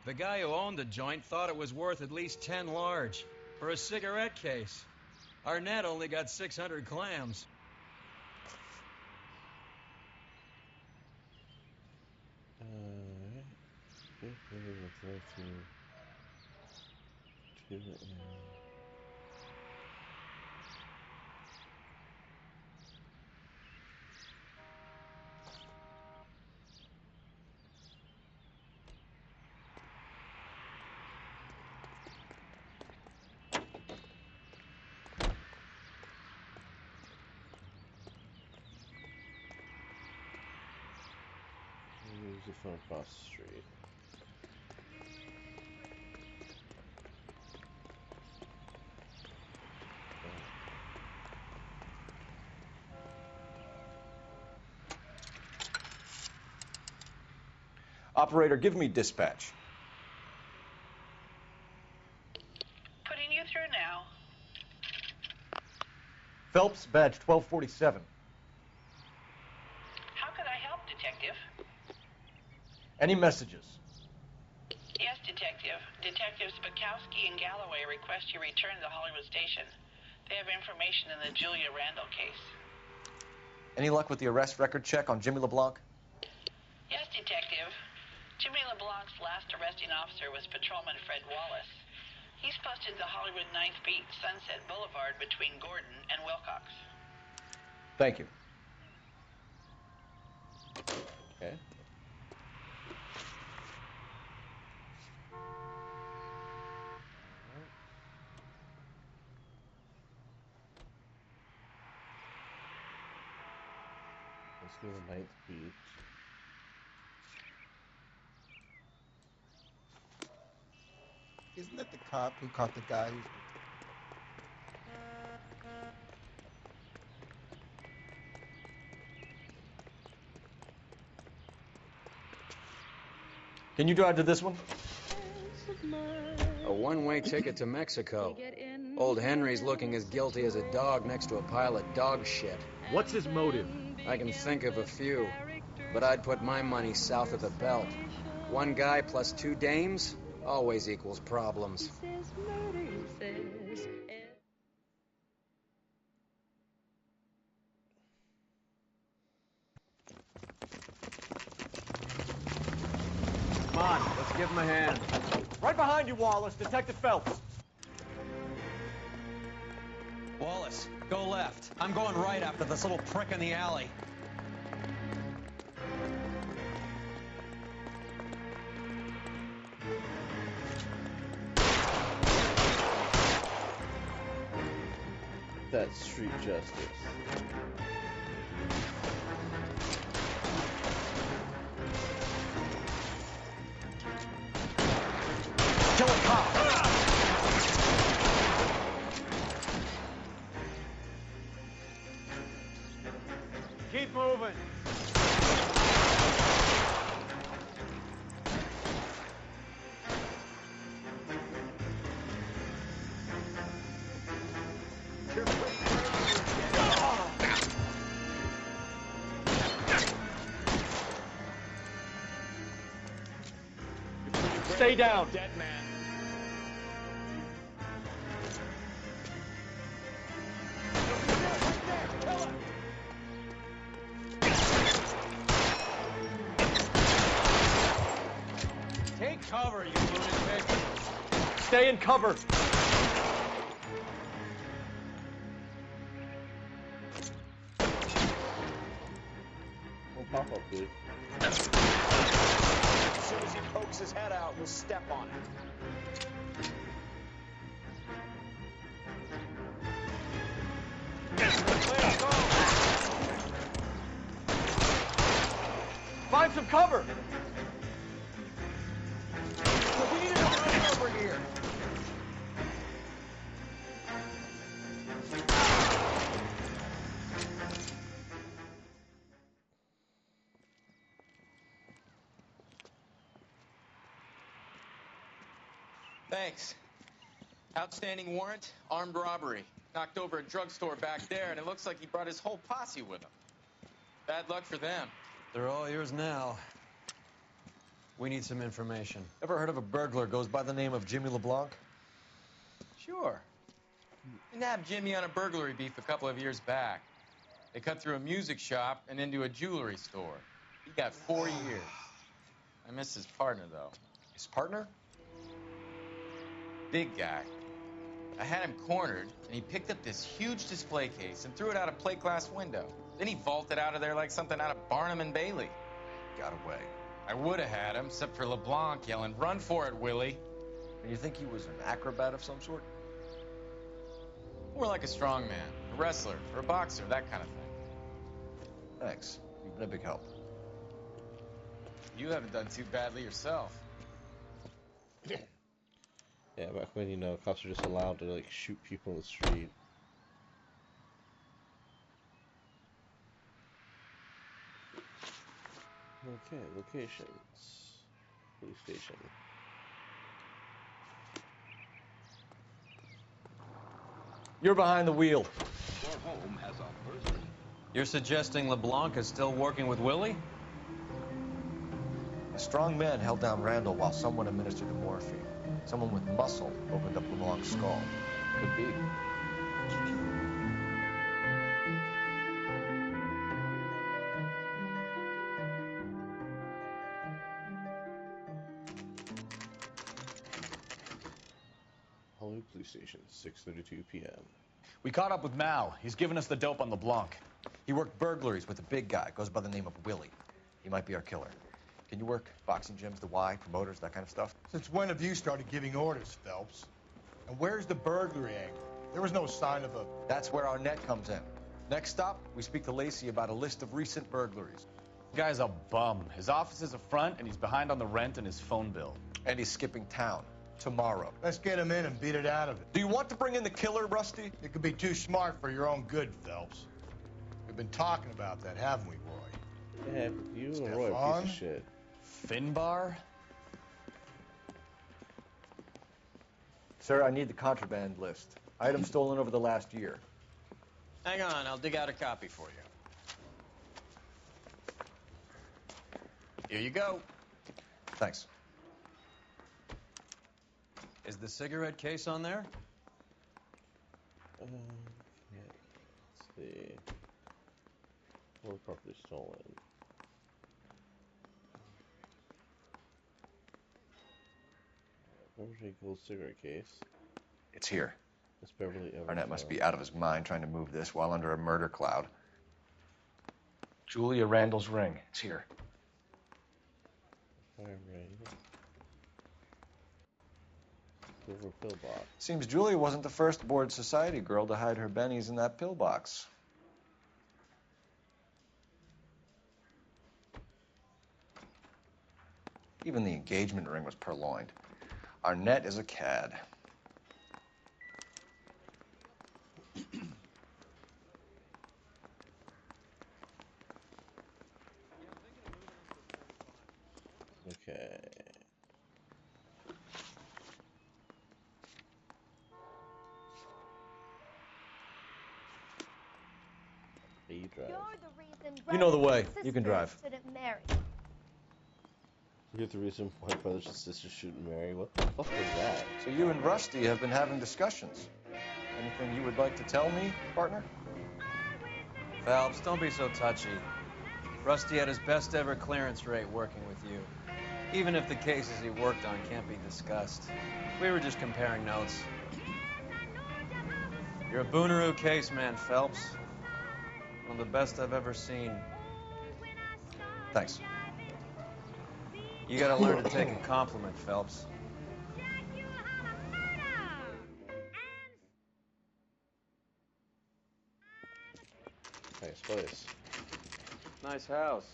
The guy who owned the joint thought it was worth at least 10 large for a cigarette case. Arnett only got 600 clams. Use the phone across the street. Operator, give me dispatch. Putting you through now. Phelps, badge 1247. How could I help, Detective? Any messages? Yes, Detective. Detectives Bukowski and Galloway request you return to Hollywood Station. They have information in the Julia Randall case. Any luck with the arrest record check on Jimmy LeBlanc? Yes, Detective. Jimmy LeBlanc's last arresting officer was Patrolman Fred Wallace. He's posted to Hollywood 9th Beat, Sunset Boulevard between Gordon and Wilcox. Thank you. Okay. Let's go to 9th Beat. Isn't that the cop who caught the guy who's... Can you drive to this one? A one-way ticket to Mexico. Old Henry's looking as guilty as a dog next to a pile of dog shit. What's his motive? I can think of a few, but I'd put my money south of the belt. One guy plus two dames always equals problems. Come on, let's give him a hand. Right behind you, Wallace, Detective Phelps. Wallace, go left. I'm going right after this little prick in the alley. That's street justice. Kill a cop! Keep moving. Stay down. Dead man. Take cover, you lunatic. Stay in cover. We'll pop up, dude. As soon as he pokes his head out, we'll step on it. Find some cover. We need to run over here. Thanks. Outstanding warrant, armed robbery. Knocked over a drugstore back there, and it looks like he brought his whole posse with him. Bad luck for them. They're all yours now. We need some information. Ever heard of a burglar goes by the name of Jimmy LeBlanc? Sure. We nabbed Jimmy on a burglary beef a couple of years back. They cut through a music shop and into a jewelry store. He got 4 years. I miss his partner, though. His partner? Big guy. I had him cornered, and he picked up this huge display case and threw it out a plate glass window. Then he vaulted out of there like something out of Barnum and Bailey. Got away. I would have had him, except for LeBlanc yelling, "Run for it, Willie!" And you think he was an acrobat of some sort? More like a strongman, a wrestler, or a boxer, that kind of thing. Thanks. You've been a big help. You haven't done too badly yourself. Yeah, back when, you know, cops were just allowed to, like, shoot people in the street. Okay, locations. Police station. You're behind the wheel. Your home has a burglary. You're suggesting LeBlanc is still working with Willie? A strong man held down Randall while someone administered the morphine. Someone with muscle opened up LeBlanc's skull. Could be. Hollywood Police Station, 6:32 p.m. We caught up with Mao. He's given us the dope on LeBlanc. He worked burglaries with a big guy. Goes by the name of Willie. He might be our killer. Can you work boxing gyms, the Y, promoters, that kind of stuff? Since when have you started giving orders, Phelps? And where's the burglary angle? There was no sign of a... That's where our net comes in. Next stop, we speak to Lacey about a list of recent burglaries. The guy's a bum. His office is a front, and he's behind on the rent and his phone bill. And he's skipping town. Tomorrow. Let's get him in and beat it out of it. Do you want to bring in the killer, Rusty? It could be too smart for your own good, Phelps. We've been talking about that, haven't we, Roy? Yeah, you and Roy are a piece of shit. Finbar? Sir, I need the contraband list. Items stolen over the last year. Hang on, I'll dig out a copy for you. Here you go. Thanks. Is the cigarette case on there? Yeah, let's see. What property stolen? Burberry gold cigarette case. It's here. It's Beverly Evans. Arnett must be out of his mind trying to move this while under a murder cloud. Julia Randall's ring. It's here. Fire ring. Silver pillbox. Seems Julia wasn't the first bored society girl to hide her bennies in that pillbox. Even the engagement ring was purloined. Arnett is a cad. Okay. You drive. You know the way. You can drive. You're the reason why brothers and sisters shouldn't marry. What the fuck was that? So you and Rusty have been having discussions. Anything you would like to tell me, partner? Phelps, don't be so touchy. Rusty had his best ever clearance rate working with you. Even if the cases he worked on can't be discussed. We were just comparing notes. You're a Booneroo case man, Phelps. One of the best I've ever seen. Thanks. You gotta learn to take a compliment, Phelps. Nice place. Nice house.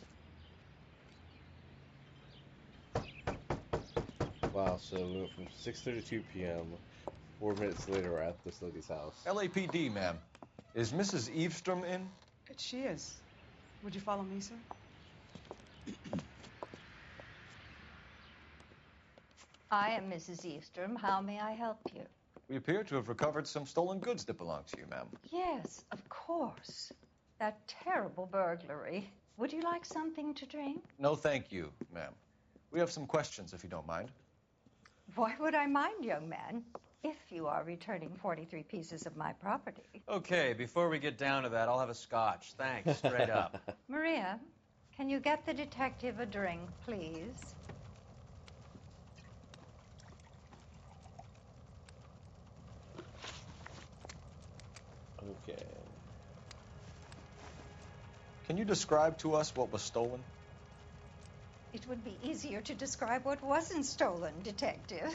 Wow, so we went from 6:32 p.m. 4 minutes later, we're at this lady's house. LAPD, ma'am. Is Mrs. Eavestrom in? She is. Would you follow me, sir? I am Mrs. Eavestrom. How may I help you? We appear to have recovered some stolen goods that belong to you, ma'am. Yes, of course. That terrible burglary. Would you like something to drink? No, thank you, ma'am. We have some questions, if you don't mind. Why would I mind, young man, if you are returning 43 pieces of my property? Okay, before we get down to that, I'll have a scotch. Thanks, straight up. Maria, can you get the detective a drink, please? Okay. Can you describe to us what was stolen? It would be easier to describe what wasn't stolen, Detective.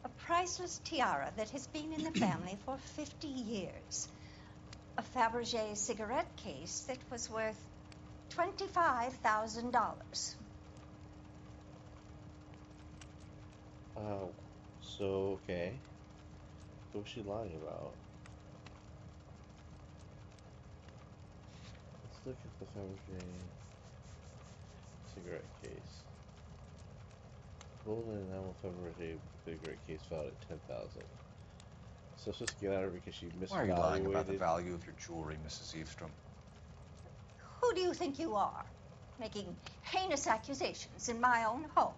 A priceless tiara that has been in the family for 50 years. A Fabergé cigarette case that was worth $25,000. Oh, so, okay. What was she lying about? Let's look at the Fabergé cigarette case. Golden enamel Fabergé cigarette case valued at $10,000. So let's just get at her because she misvaluated. Why are you lying about the value of your jewelry, Mrs. Eavestrom? Who do you think you are, making heinous accusations in my own home?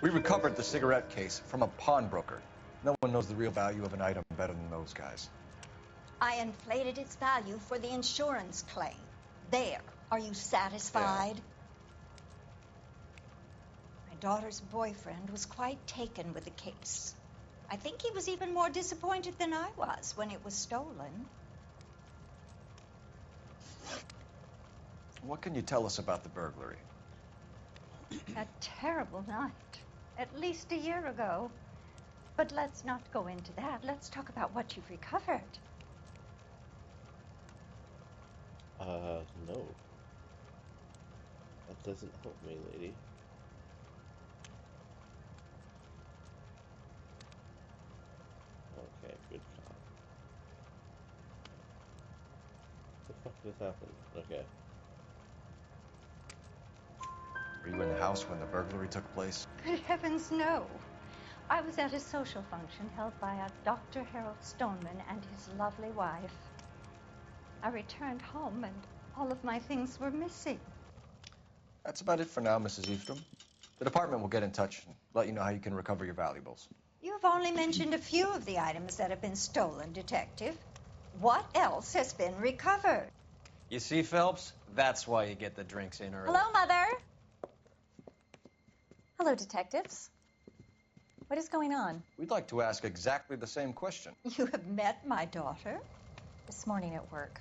We recovered the cigarette case from a pawnbroker. No one knows the real value of an item better than those guys. I inflated its value for the insurance claim. There. Are you satisfied? Yeah. My daughter's boyfriend was quite taken with the case. I think he was even more disappointed than I was when it was stolen. What can you tell us about the burglary? A terrible night. At least a year ago. But let's not go into that. Let's talk about what you've recovered. No. That doesn't help me, lady. Okay, good call. What the fuck just happened? Okay. Were you in the house when the burglary took place? Good heavens, no. I was at a social function held by a Dr. Harold Stoneman and his lovely wife. I returned home and all of my things were missing. That's about it for now, Mrs. Eavestrom. The department will get in touch and let you know how you can recover your valuables. You've only mentioned a few of the items that have been stolen, Detective. What else has been recovered? You see, Phelps, That's why you get the drinks in early. Hello, Mother. Hello, detectives. What is going on? We'd like to ask exactly the same question. You have met my daughter? This morning at work.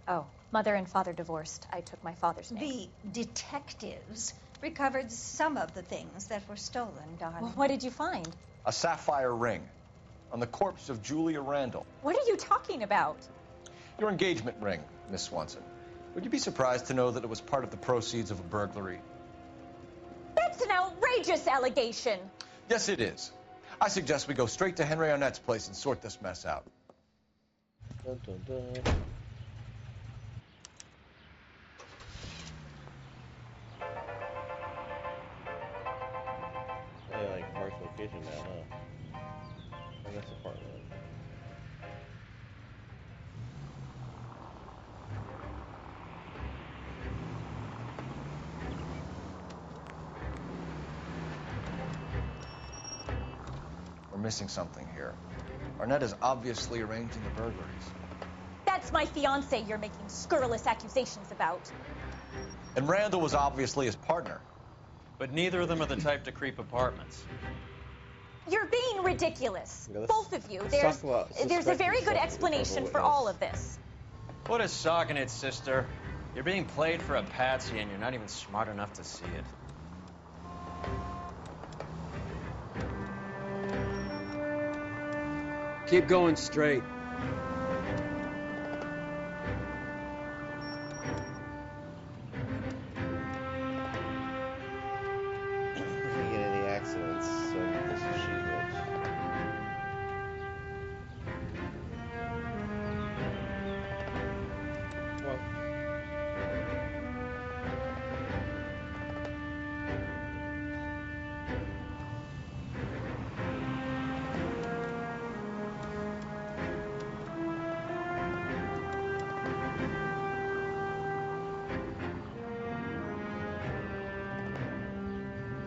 Oh, mother and father divorced. I took my father's name. The detectives recovered some of the things that were stolen, darling. Well, what did you find? A sapphire ring on the corpse of Julia Randall. What are you talking about? Your engagement ring, Miss Swanson. Would you be surprised to know that it was part of the proceeds of a burglary? That's an outrageous allegation. Yes, it is. I suggest we go straight to Henry Arnett's place and sort this mess out. Dun, dun, dun. They like Mark's location now, huh? Arnett's apartment. We're missing something here. Arnett is obviously arranging the burglaries. That's my fiance you're making scurrilous accusations about. And Randall was obviously his partner. But neither of them are the type to creep apartments. You're being ridiculous. Yeah, Both of you. let's talk about There's a very good suspected explanation for witness. all of this. What is socking it, sister? You're being played for a patsy and you're not even smart enough to see it. Keep going straight. If you get any accidents, so this is she lives. Well.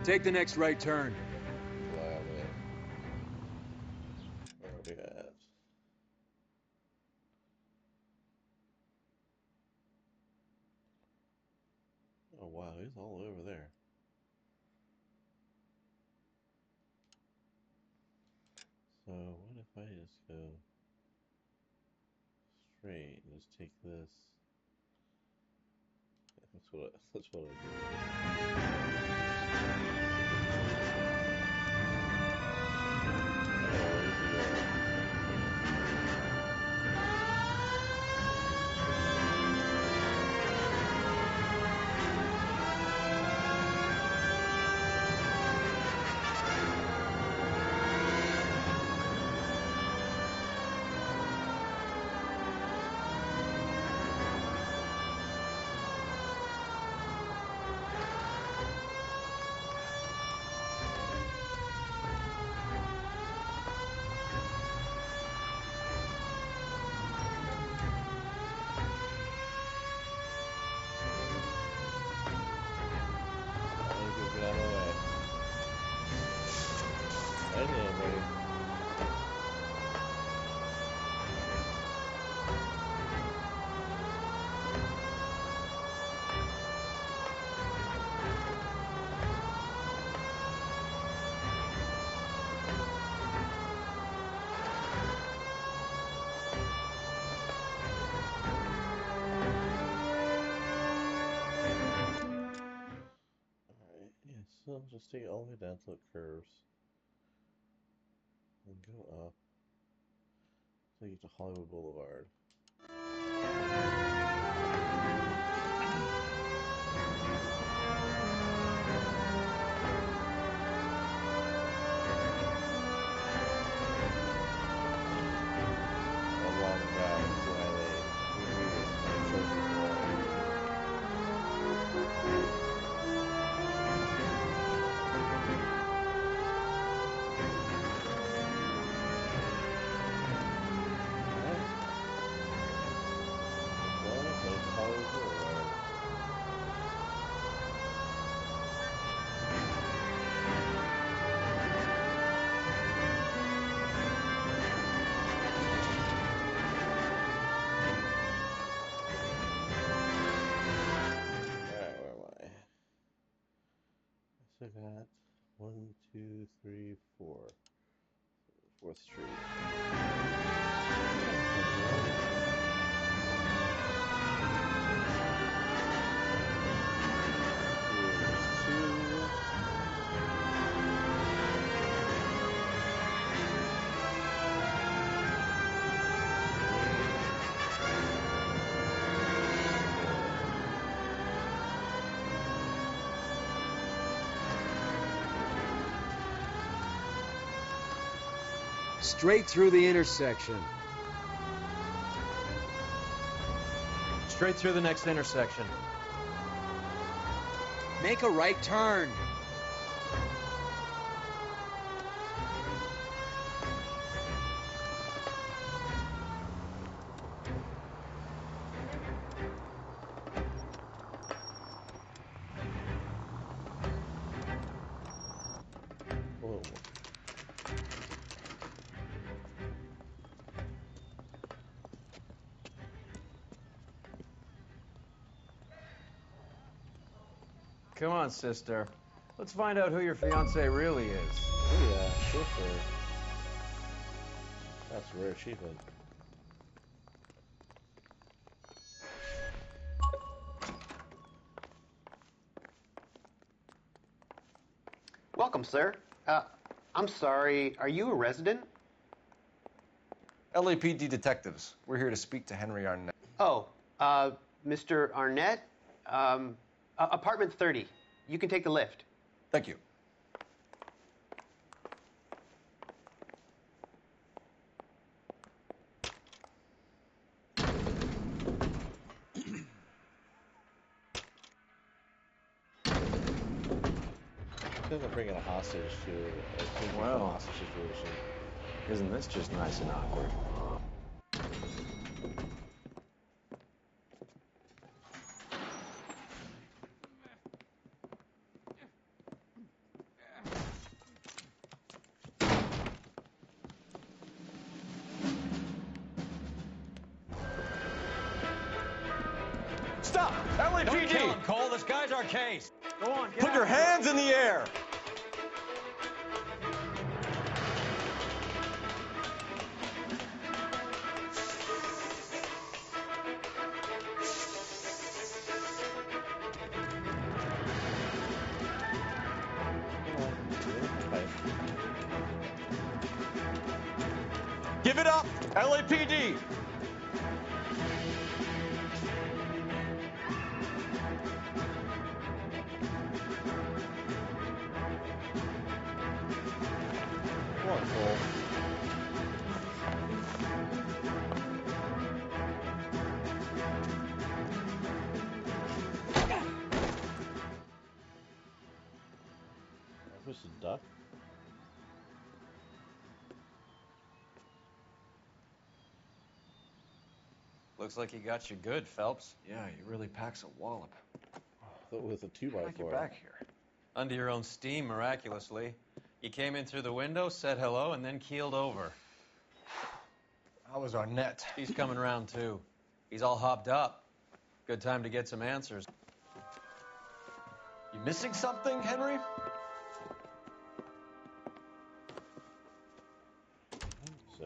Take the next right turn. Love it. Where are we at? Oh wow, he's all over there. So what if I just go straight and just take this? That's what I do. Get out of my way. I didn't know anybody. Alright, yeah, so just take it all the way down till it curves. And go up. So you get to Hollywood Boulevard. A long drive, so we show people I got 1, 2, 3, 4. 4th Street. Here's 2. Straight through the intersection. Straight through the next intersection. Make a right turn. Whoa. Come on, sister. Let's find out who your fiance really is. Oh yeah, sister. That's a rare achievement. Welcome, sir. I'm sorry, are you a resident? LAPD detectives. We're here to speak to Henry Arnett. Oh, Mr. Arnett? Apartment 30. You can take the lift. Thank you. They're bringing a hostage to a hostage situation. Isn't this just nice and awkward? Stop! LAPD! Don't kill him, Cole. This guy's our case. Go on, get Put out. your hands in the air! Give it up, LAPD! Come on, Cole. Who's a duck? Looks like he got you good, Phelps. Yeah, he really packs a wallop. With a 2x4. How'd you get back here? Under your own steam, miraculously. You came in through the window, said hello, and then keeled over. How was Arnett? He's coming around, too. He's all hopped up. Good time to get some answers. You missing something, Henry? So.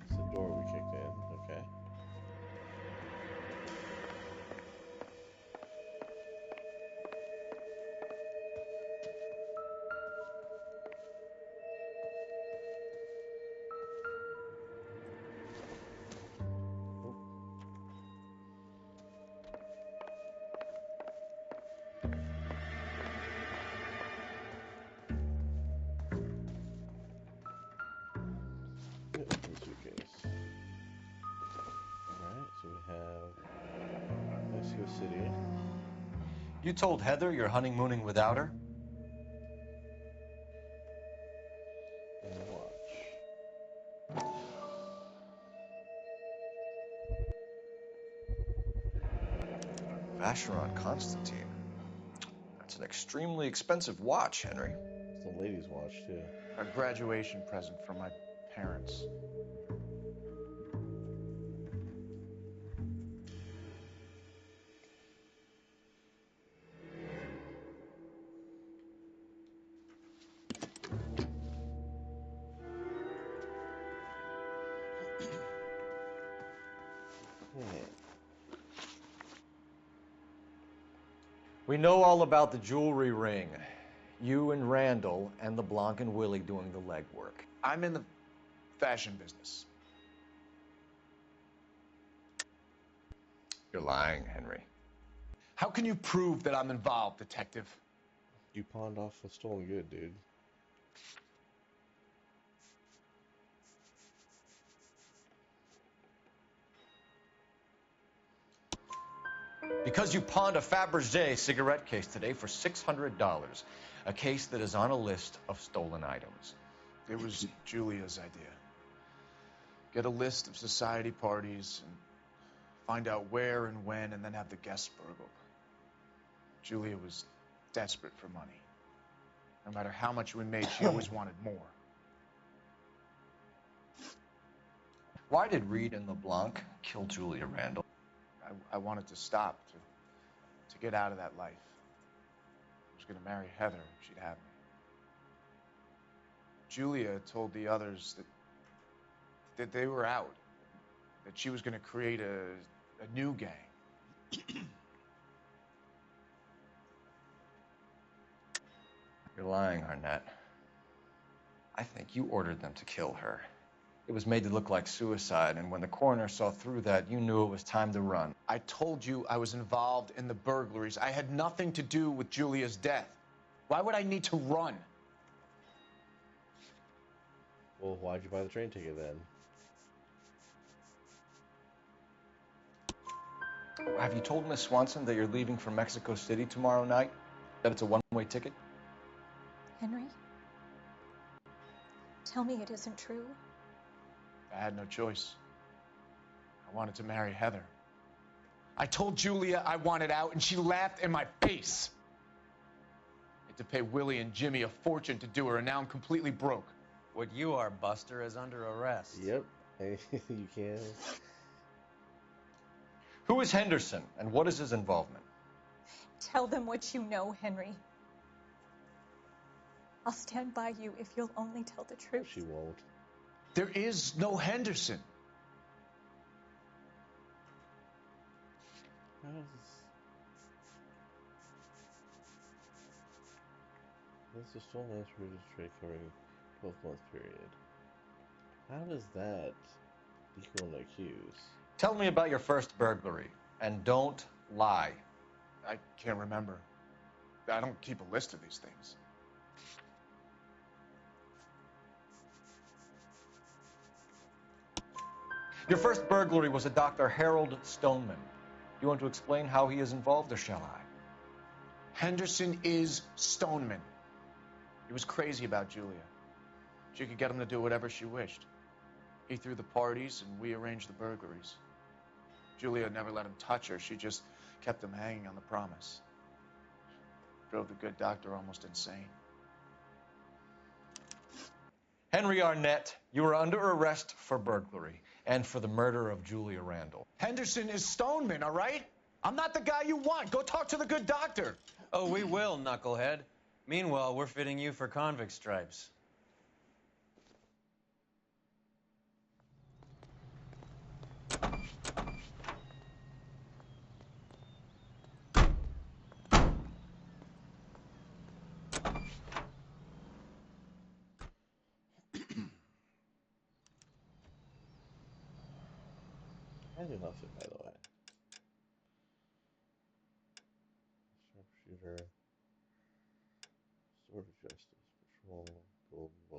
It's the door we kicked in, okay. Open the suitcase. Alright, so we have Mexico City. You told Heather you're honeymooning without her? Vacheron Constantine. That's an extremely expensive watch, Henry. It's the ladies' watch, too. A graduation present from my parents. We know all about the jewelry ring. You and Randall and LeBlanc and Willie doing the legwork. I'm in the fashion business. You're lying, Henry. How can you prove that I'm involved, detective? You pawned off a stolen good, dude. Because you pawned a Fabergé cigarette case today for $600. A case that is on a list of stolen items. It was Julia's idea. Get a list of society parties and find out where and when, and then have the guests burgled. Julia was desperate for money. No matter how much we made, she always wanted more. Why did Reed and LeBlanc kill Julia Randall? I wanted to stop, to get out of that life. I was going to marry Heather if she'd have me. Julia told the others that they were out, that she was going to create a new gang. You're lying, Arnett. I think you ordered them to kill her. It was made to look like suicide, and when the coroner saw through that, you knew it was time to run. I told you I was involved in the burglaries. I had nothing to do with Julia's death. Why would I need to run? Well, why'd you buy the train ticket then? Have you told Miss Swanson that you're leaving for Mexico City tomorrow night? That it's a one-way ticket? Henry? Tell me it isn't true. I had no choice. I wanted to marry Heather. I told Julia I wanted out, and she laughed in my face. I had to pay Willie and Jimmy a fortune to do her, and now I'm completely broke. What you are, Buster, is under arrest. Yep. You can. Who is Henderson, and what is his involvement? Tell them what you know, Henry. I'll stand by you if you'll only tell the truth. She won't. There is no Henderson. How does this is stolen last trade covering 12-month period. How does that equal an accuse? Tell me about your first burglary, and don't lie. I can't remember. I don't keep a list of these things. Your first burglary was a Dr. Harold Stoneman. Do you want to explain how he is involved, or shall I? Henderson is Stoneman. He was crazy about Julia. She could get him to do whatever she wished. He threw the parties, and we arranged the burglaries. Julia never let him touch her. She just kept him hanging on the promise. Drove the good doctor almost insane. Henry Arnett, you are under arrest for burglary and for the murder of Julia Randall. Henderson is Stoneman, all right? I'm not the guy you want. Go talk to the good doctor. Oh, we will, knucklehead. Meanwhile, we're fitting you for convict stripes. I do not fit, by the way. Sharpshooter, Sword of Justice, Patrol, Gold Boy.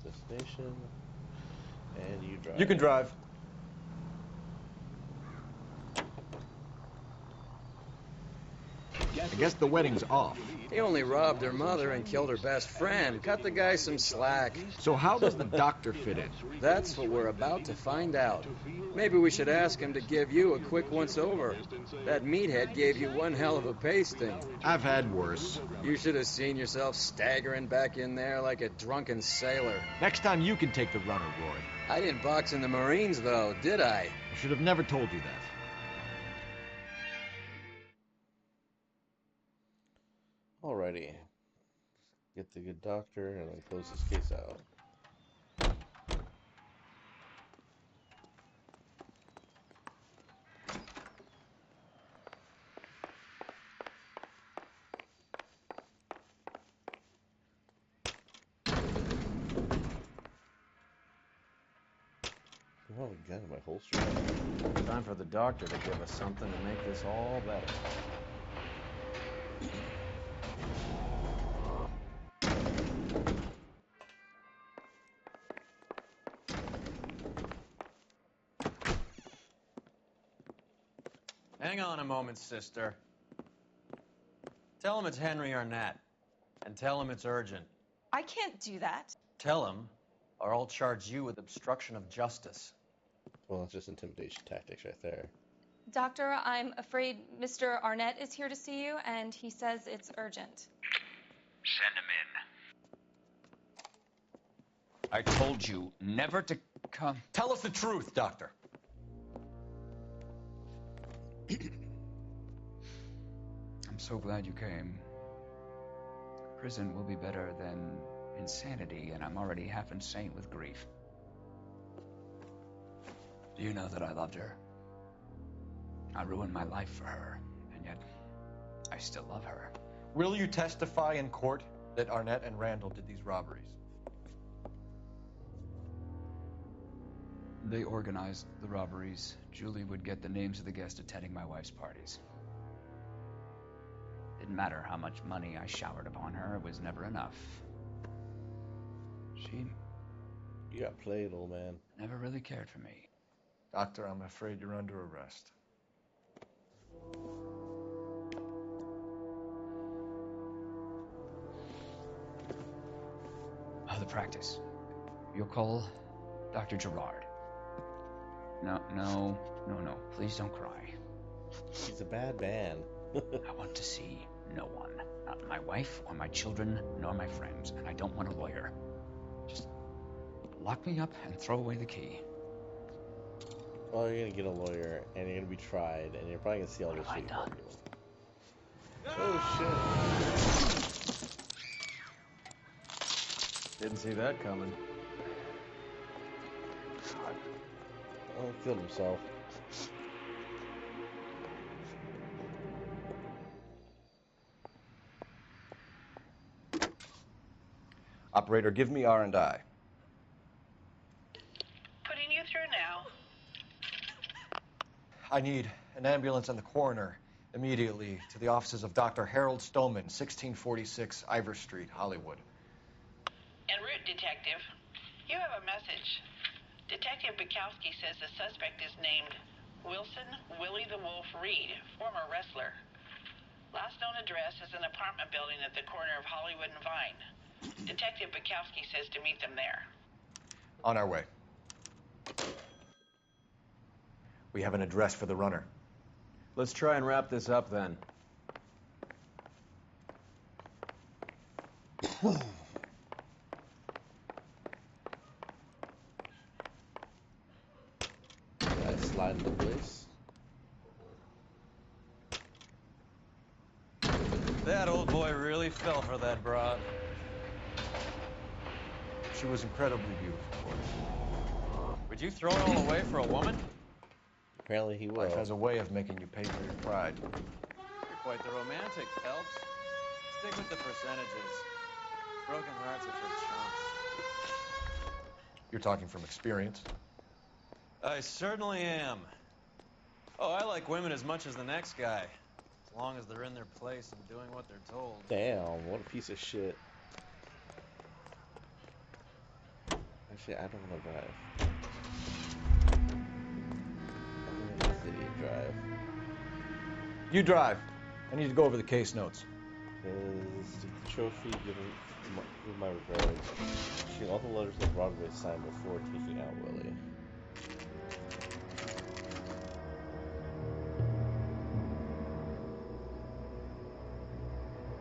Destination, and you drive. You can drive. I guess the wedding's off. He only robbed her mother and killed her best friend. Cut the guy some slack. So how does the doctor fit in? That's what we're about to find out. Maybe we should ask him to give you a quick once-over. That meathead gave you one hell of a pasting. I've had worse. You should have seen yourself staggering back in there like a drunken sailor. Next time you can take the runner, Roy. I didn't box in the Marines, though, did I? I should have never told you that. Alrighty. Get the good doctor and then close this case out. Oh, gun in my holster. Time for the doctor to give us something to make this all better. Hang on a moment, sister. Tell him it's Henry Arnett, and tell him it's urgent. I can't do that. Tell him, or I'll charge you with obstruction of justice. Well, that's just intimidation tactics right there. Doctor, I'm afraid Mr. Arnett is here to see you, and he says it's urgent. Send him in. I told you never to come. Tell us the truth, Doctor. I'm so glad you came. Prison will be better than insanity, and I'm already half insane with grief. Do you know that I loved her? I ruined my life for her, and yet I still love her. Will you testify in court that Arnett and Randall did these robberies? They organized the robberies. Julie would get the names of the guests attending my wife's parties. Didn't matter how much money I showered upon her, it was never enough. She... You got played, old man. Never really cared for me. Doctor, I'm afraid you're under arrest. Oh, the practice. You'll call Dr. Gerard. No. Please don't cry. He's a bad man. I want to see no one. Not my wife or my children, nor my friends. And I don't want a lawyer. Just lock me up and throw away the key. Well, you're gonna get a lawyer, and you're gonna be tried, and you're probably gonna see all this shit. Oh, shit. Didn't see that coming. Oh, he killed himself. Operator, give me R&I. Putting you through now. I need an ambulance and the coroner immediately to the offices of Dr. Harold Stoneman, 1646 Ivor Street, Hollywood. En route, Detective. You have a message. Detective Bukowski says the suspect is named Wilson Willie the Wolf Reed, former wrestler. Last known address is an apartment building at the corner of Hollywood and Vine. Detective Bukowski says to meet them there. On our way. We have an address for the runner. Let's try and wrap this up then. I slide into place. That old boy really fell for that broad. She was incredibly beautiful. Would you throw it all away for a woman? Apparently he will. Life has a way of making you pay for your pride. You're quite the romantic, Phelps. Stick with the percentages. Broken hearts are for chumps. You're talking from experience. I certainly am. Oh, I like women as much as the next guy. As long as they're in their place and doing what they're told. Damn, what a piece of shit. Actually, I don't want to drive. I'm gonna let this idiot drive. You drive. I need to go over the case notes. Is the trophy given with my regards. She all the letters that Broadway signed before taking out Willie.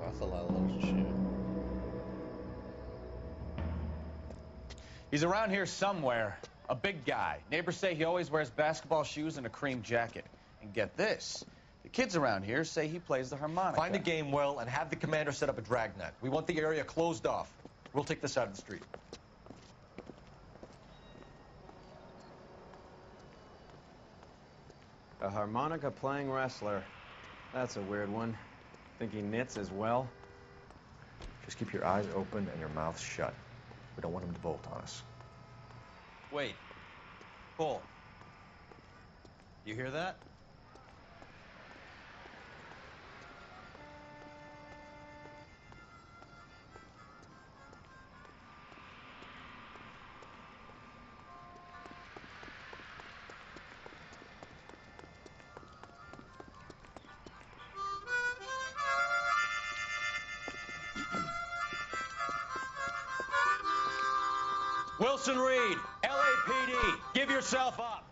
That's a lot of letters to shoot. He's around here somewhere. A big guy. Neighbors say he always wears basketball shoes and a cream jacket. And get this. The kids around here say he plays the harmonica. Find the game well and have the commander set up a dragnet. We want the area closed off. We'll take this out of the street. A harmonica-playing wrestler. That's a weird one. Think he knits as well? Just keep your eyes open and your mouth shut. We don't want him to bolt on us. Wait. Bull. You hear that? Wilson Reed, LAPD, give yourself up.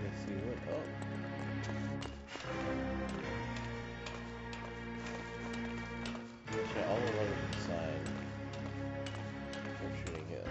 Let's see what Check all the letters inside before shooting him.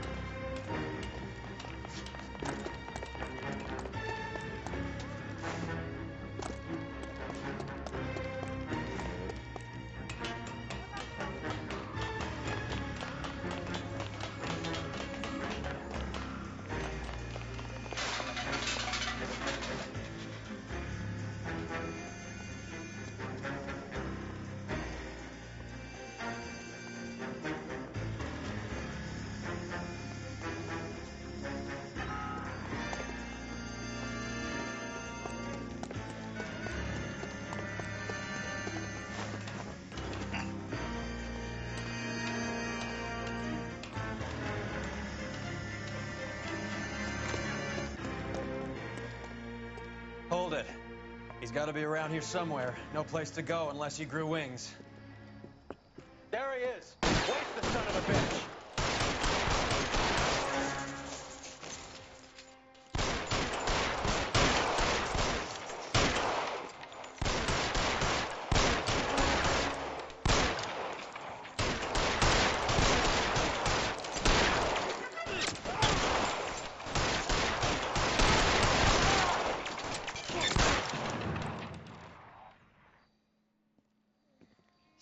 Hold it. He's got to be around here somewhere. No place to go unless he grew wings. There he is. Waste the son of a bitch.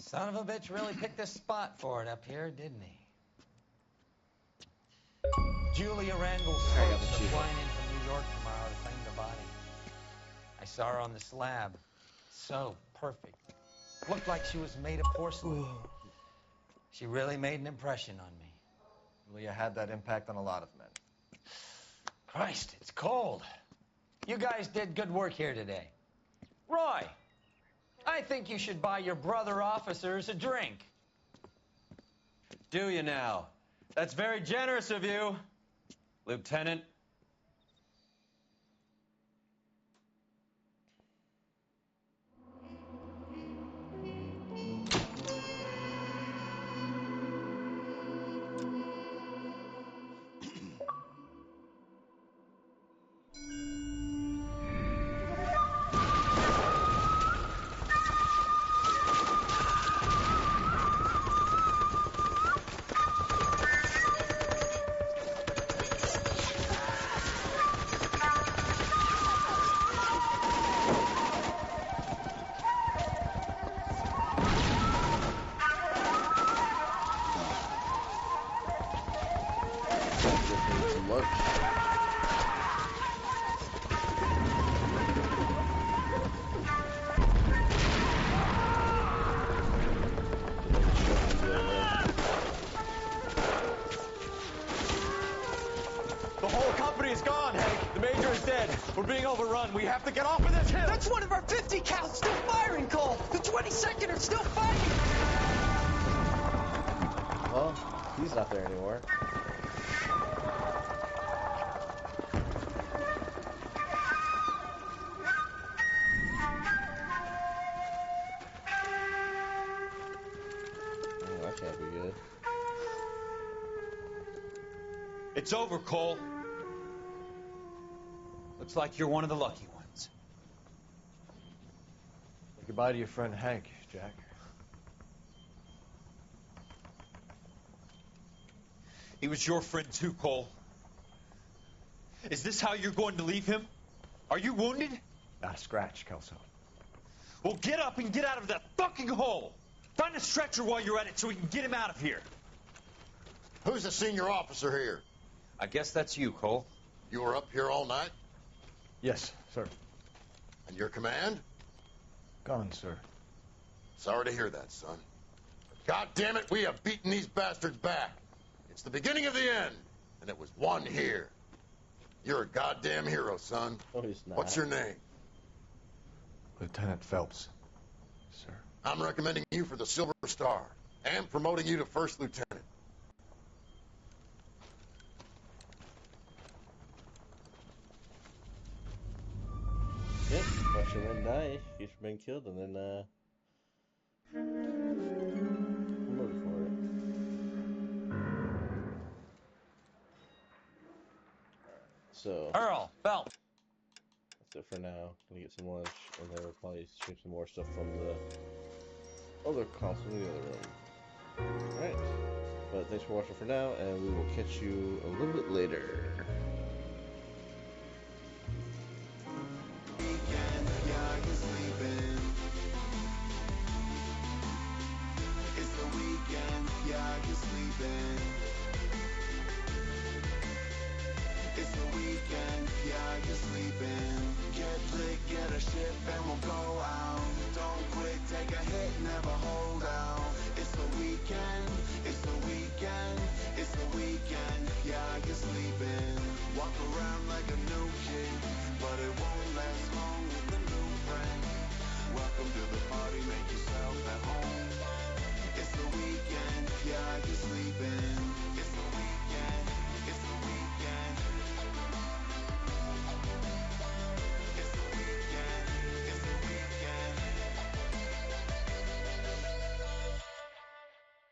Son of a bitch really picked this spot for it up here, didn't he? Julia Randall's folks are flying in from New York tomorrow to claim the body. I saw her on the slab. So perfect. Looked like she was made of porcelain. She really made an impression on me. Julia had that impact on a lot of men. Christ, it's cold. You guys did good work here today. Roy, I think you should buy your brother officers a drink. Do you now? That's very generous of you, Lieutenant. We're being overrun. We have to get off of this hill. That's one of our 50 cals still firing, Cole. The 22nd are still fighting. Well, he's not there anymore. It's over, Cole. Looks like you're one of the lucky ones. Say goodbye to your friend Hank, Jack. He was your friend too, Cole. Is this how you're going to leave him? Are you wounded? Not a scratch, Kelso. Well, get up and get out of that fucking hole. Find a stretcher while you're at it so we can get him out of here. Who's the senior officer here? I guess that's you, Cole. You were up here all night? Yes, sir. And your command? Gone, sir. Sorry to hear that, son. God damn it, we have beaten these bastards back. It's the beginning of the end, and it was one here. You're a goddamn hero, son. Oh, he's not. What's your name? Lieutenant Phelps, sir. I'm recommending you for the Silver Star and promoting you to first lieutenant. Yep, watch your men die, get your men killed, and then, promoted for it. So, Earl, Phelps. that's it for now. Gonna get some lunch, and then we'll probably stream some more stuff from the other console in the other room. Alright, but thanks for watching for now, and we will catch you a little bit later. It's the weekend, yeah, you're sleeping. Get lit, get a ship, and we'll go out. Don't quit, take a hit, never hold out. It's the weekend, it's the weekend, it's the weekend, yeah, you're sleeping. Walk around like a new kid, but it won't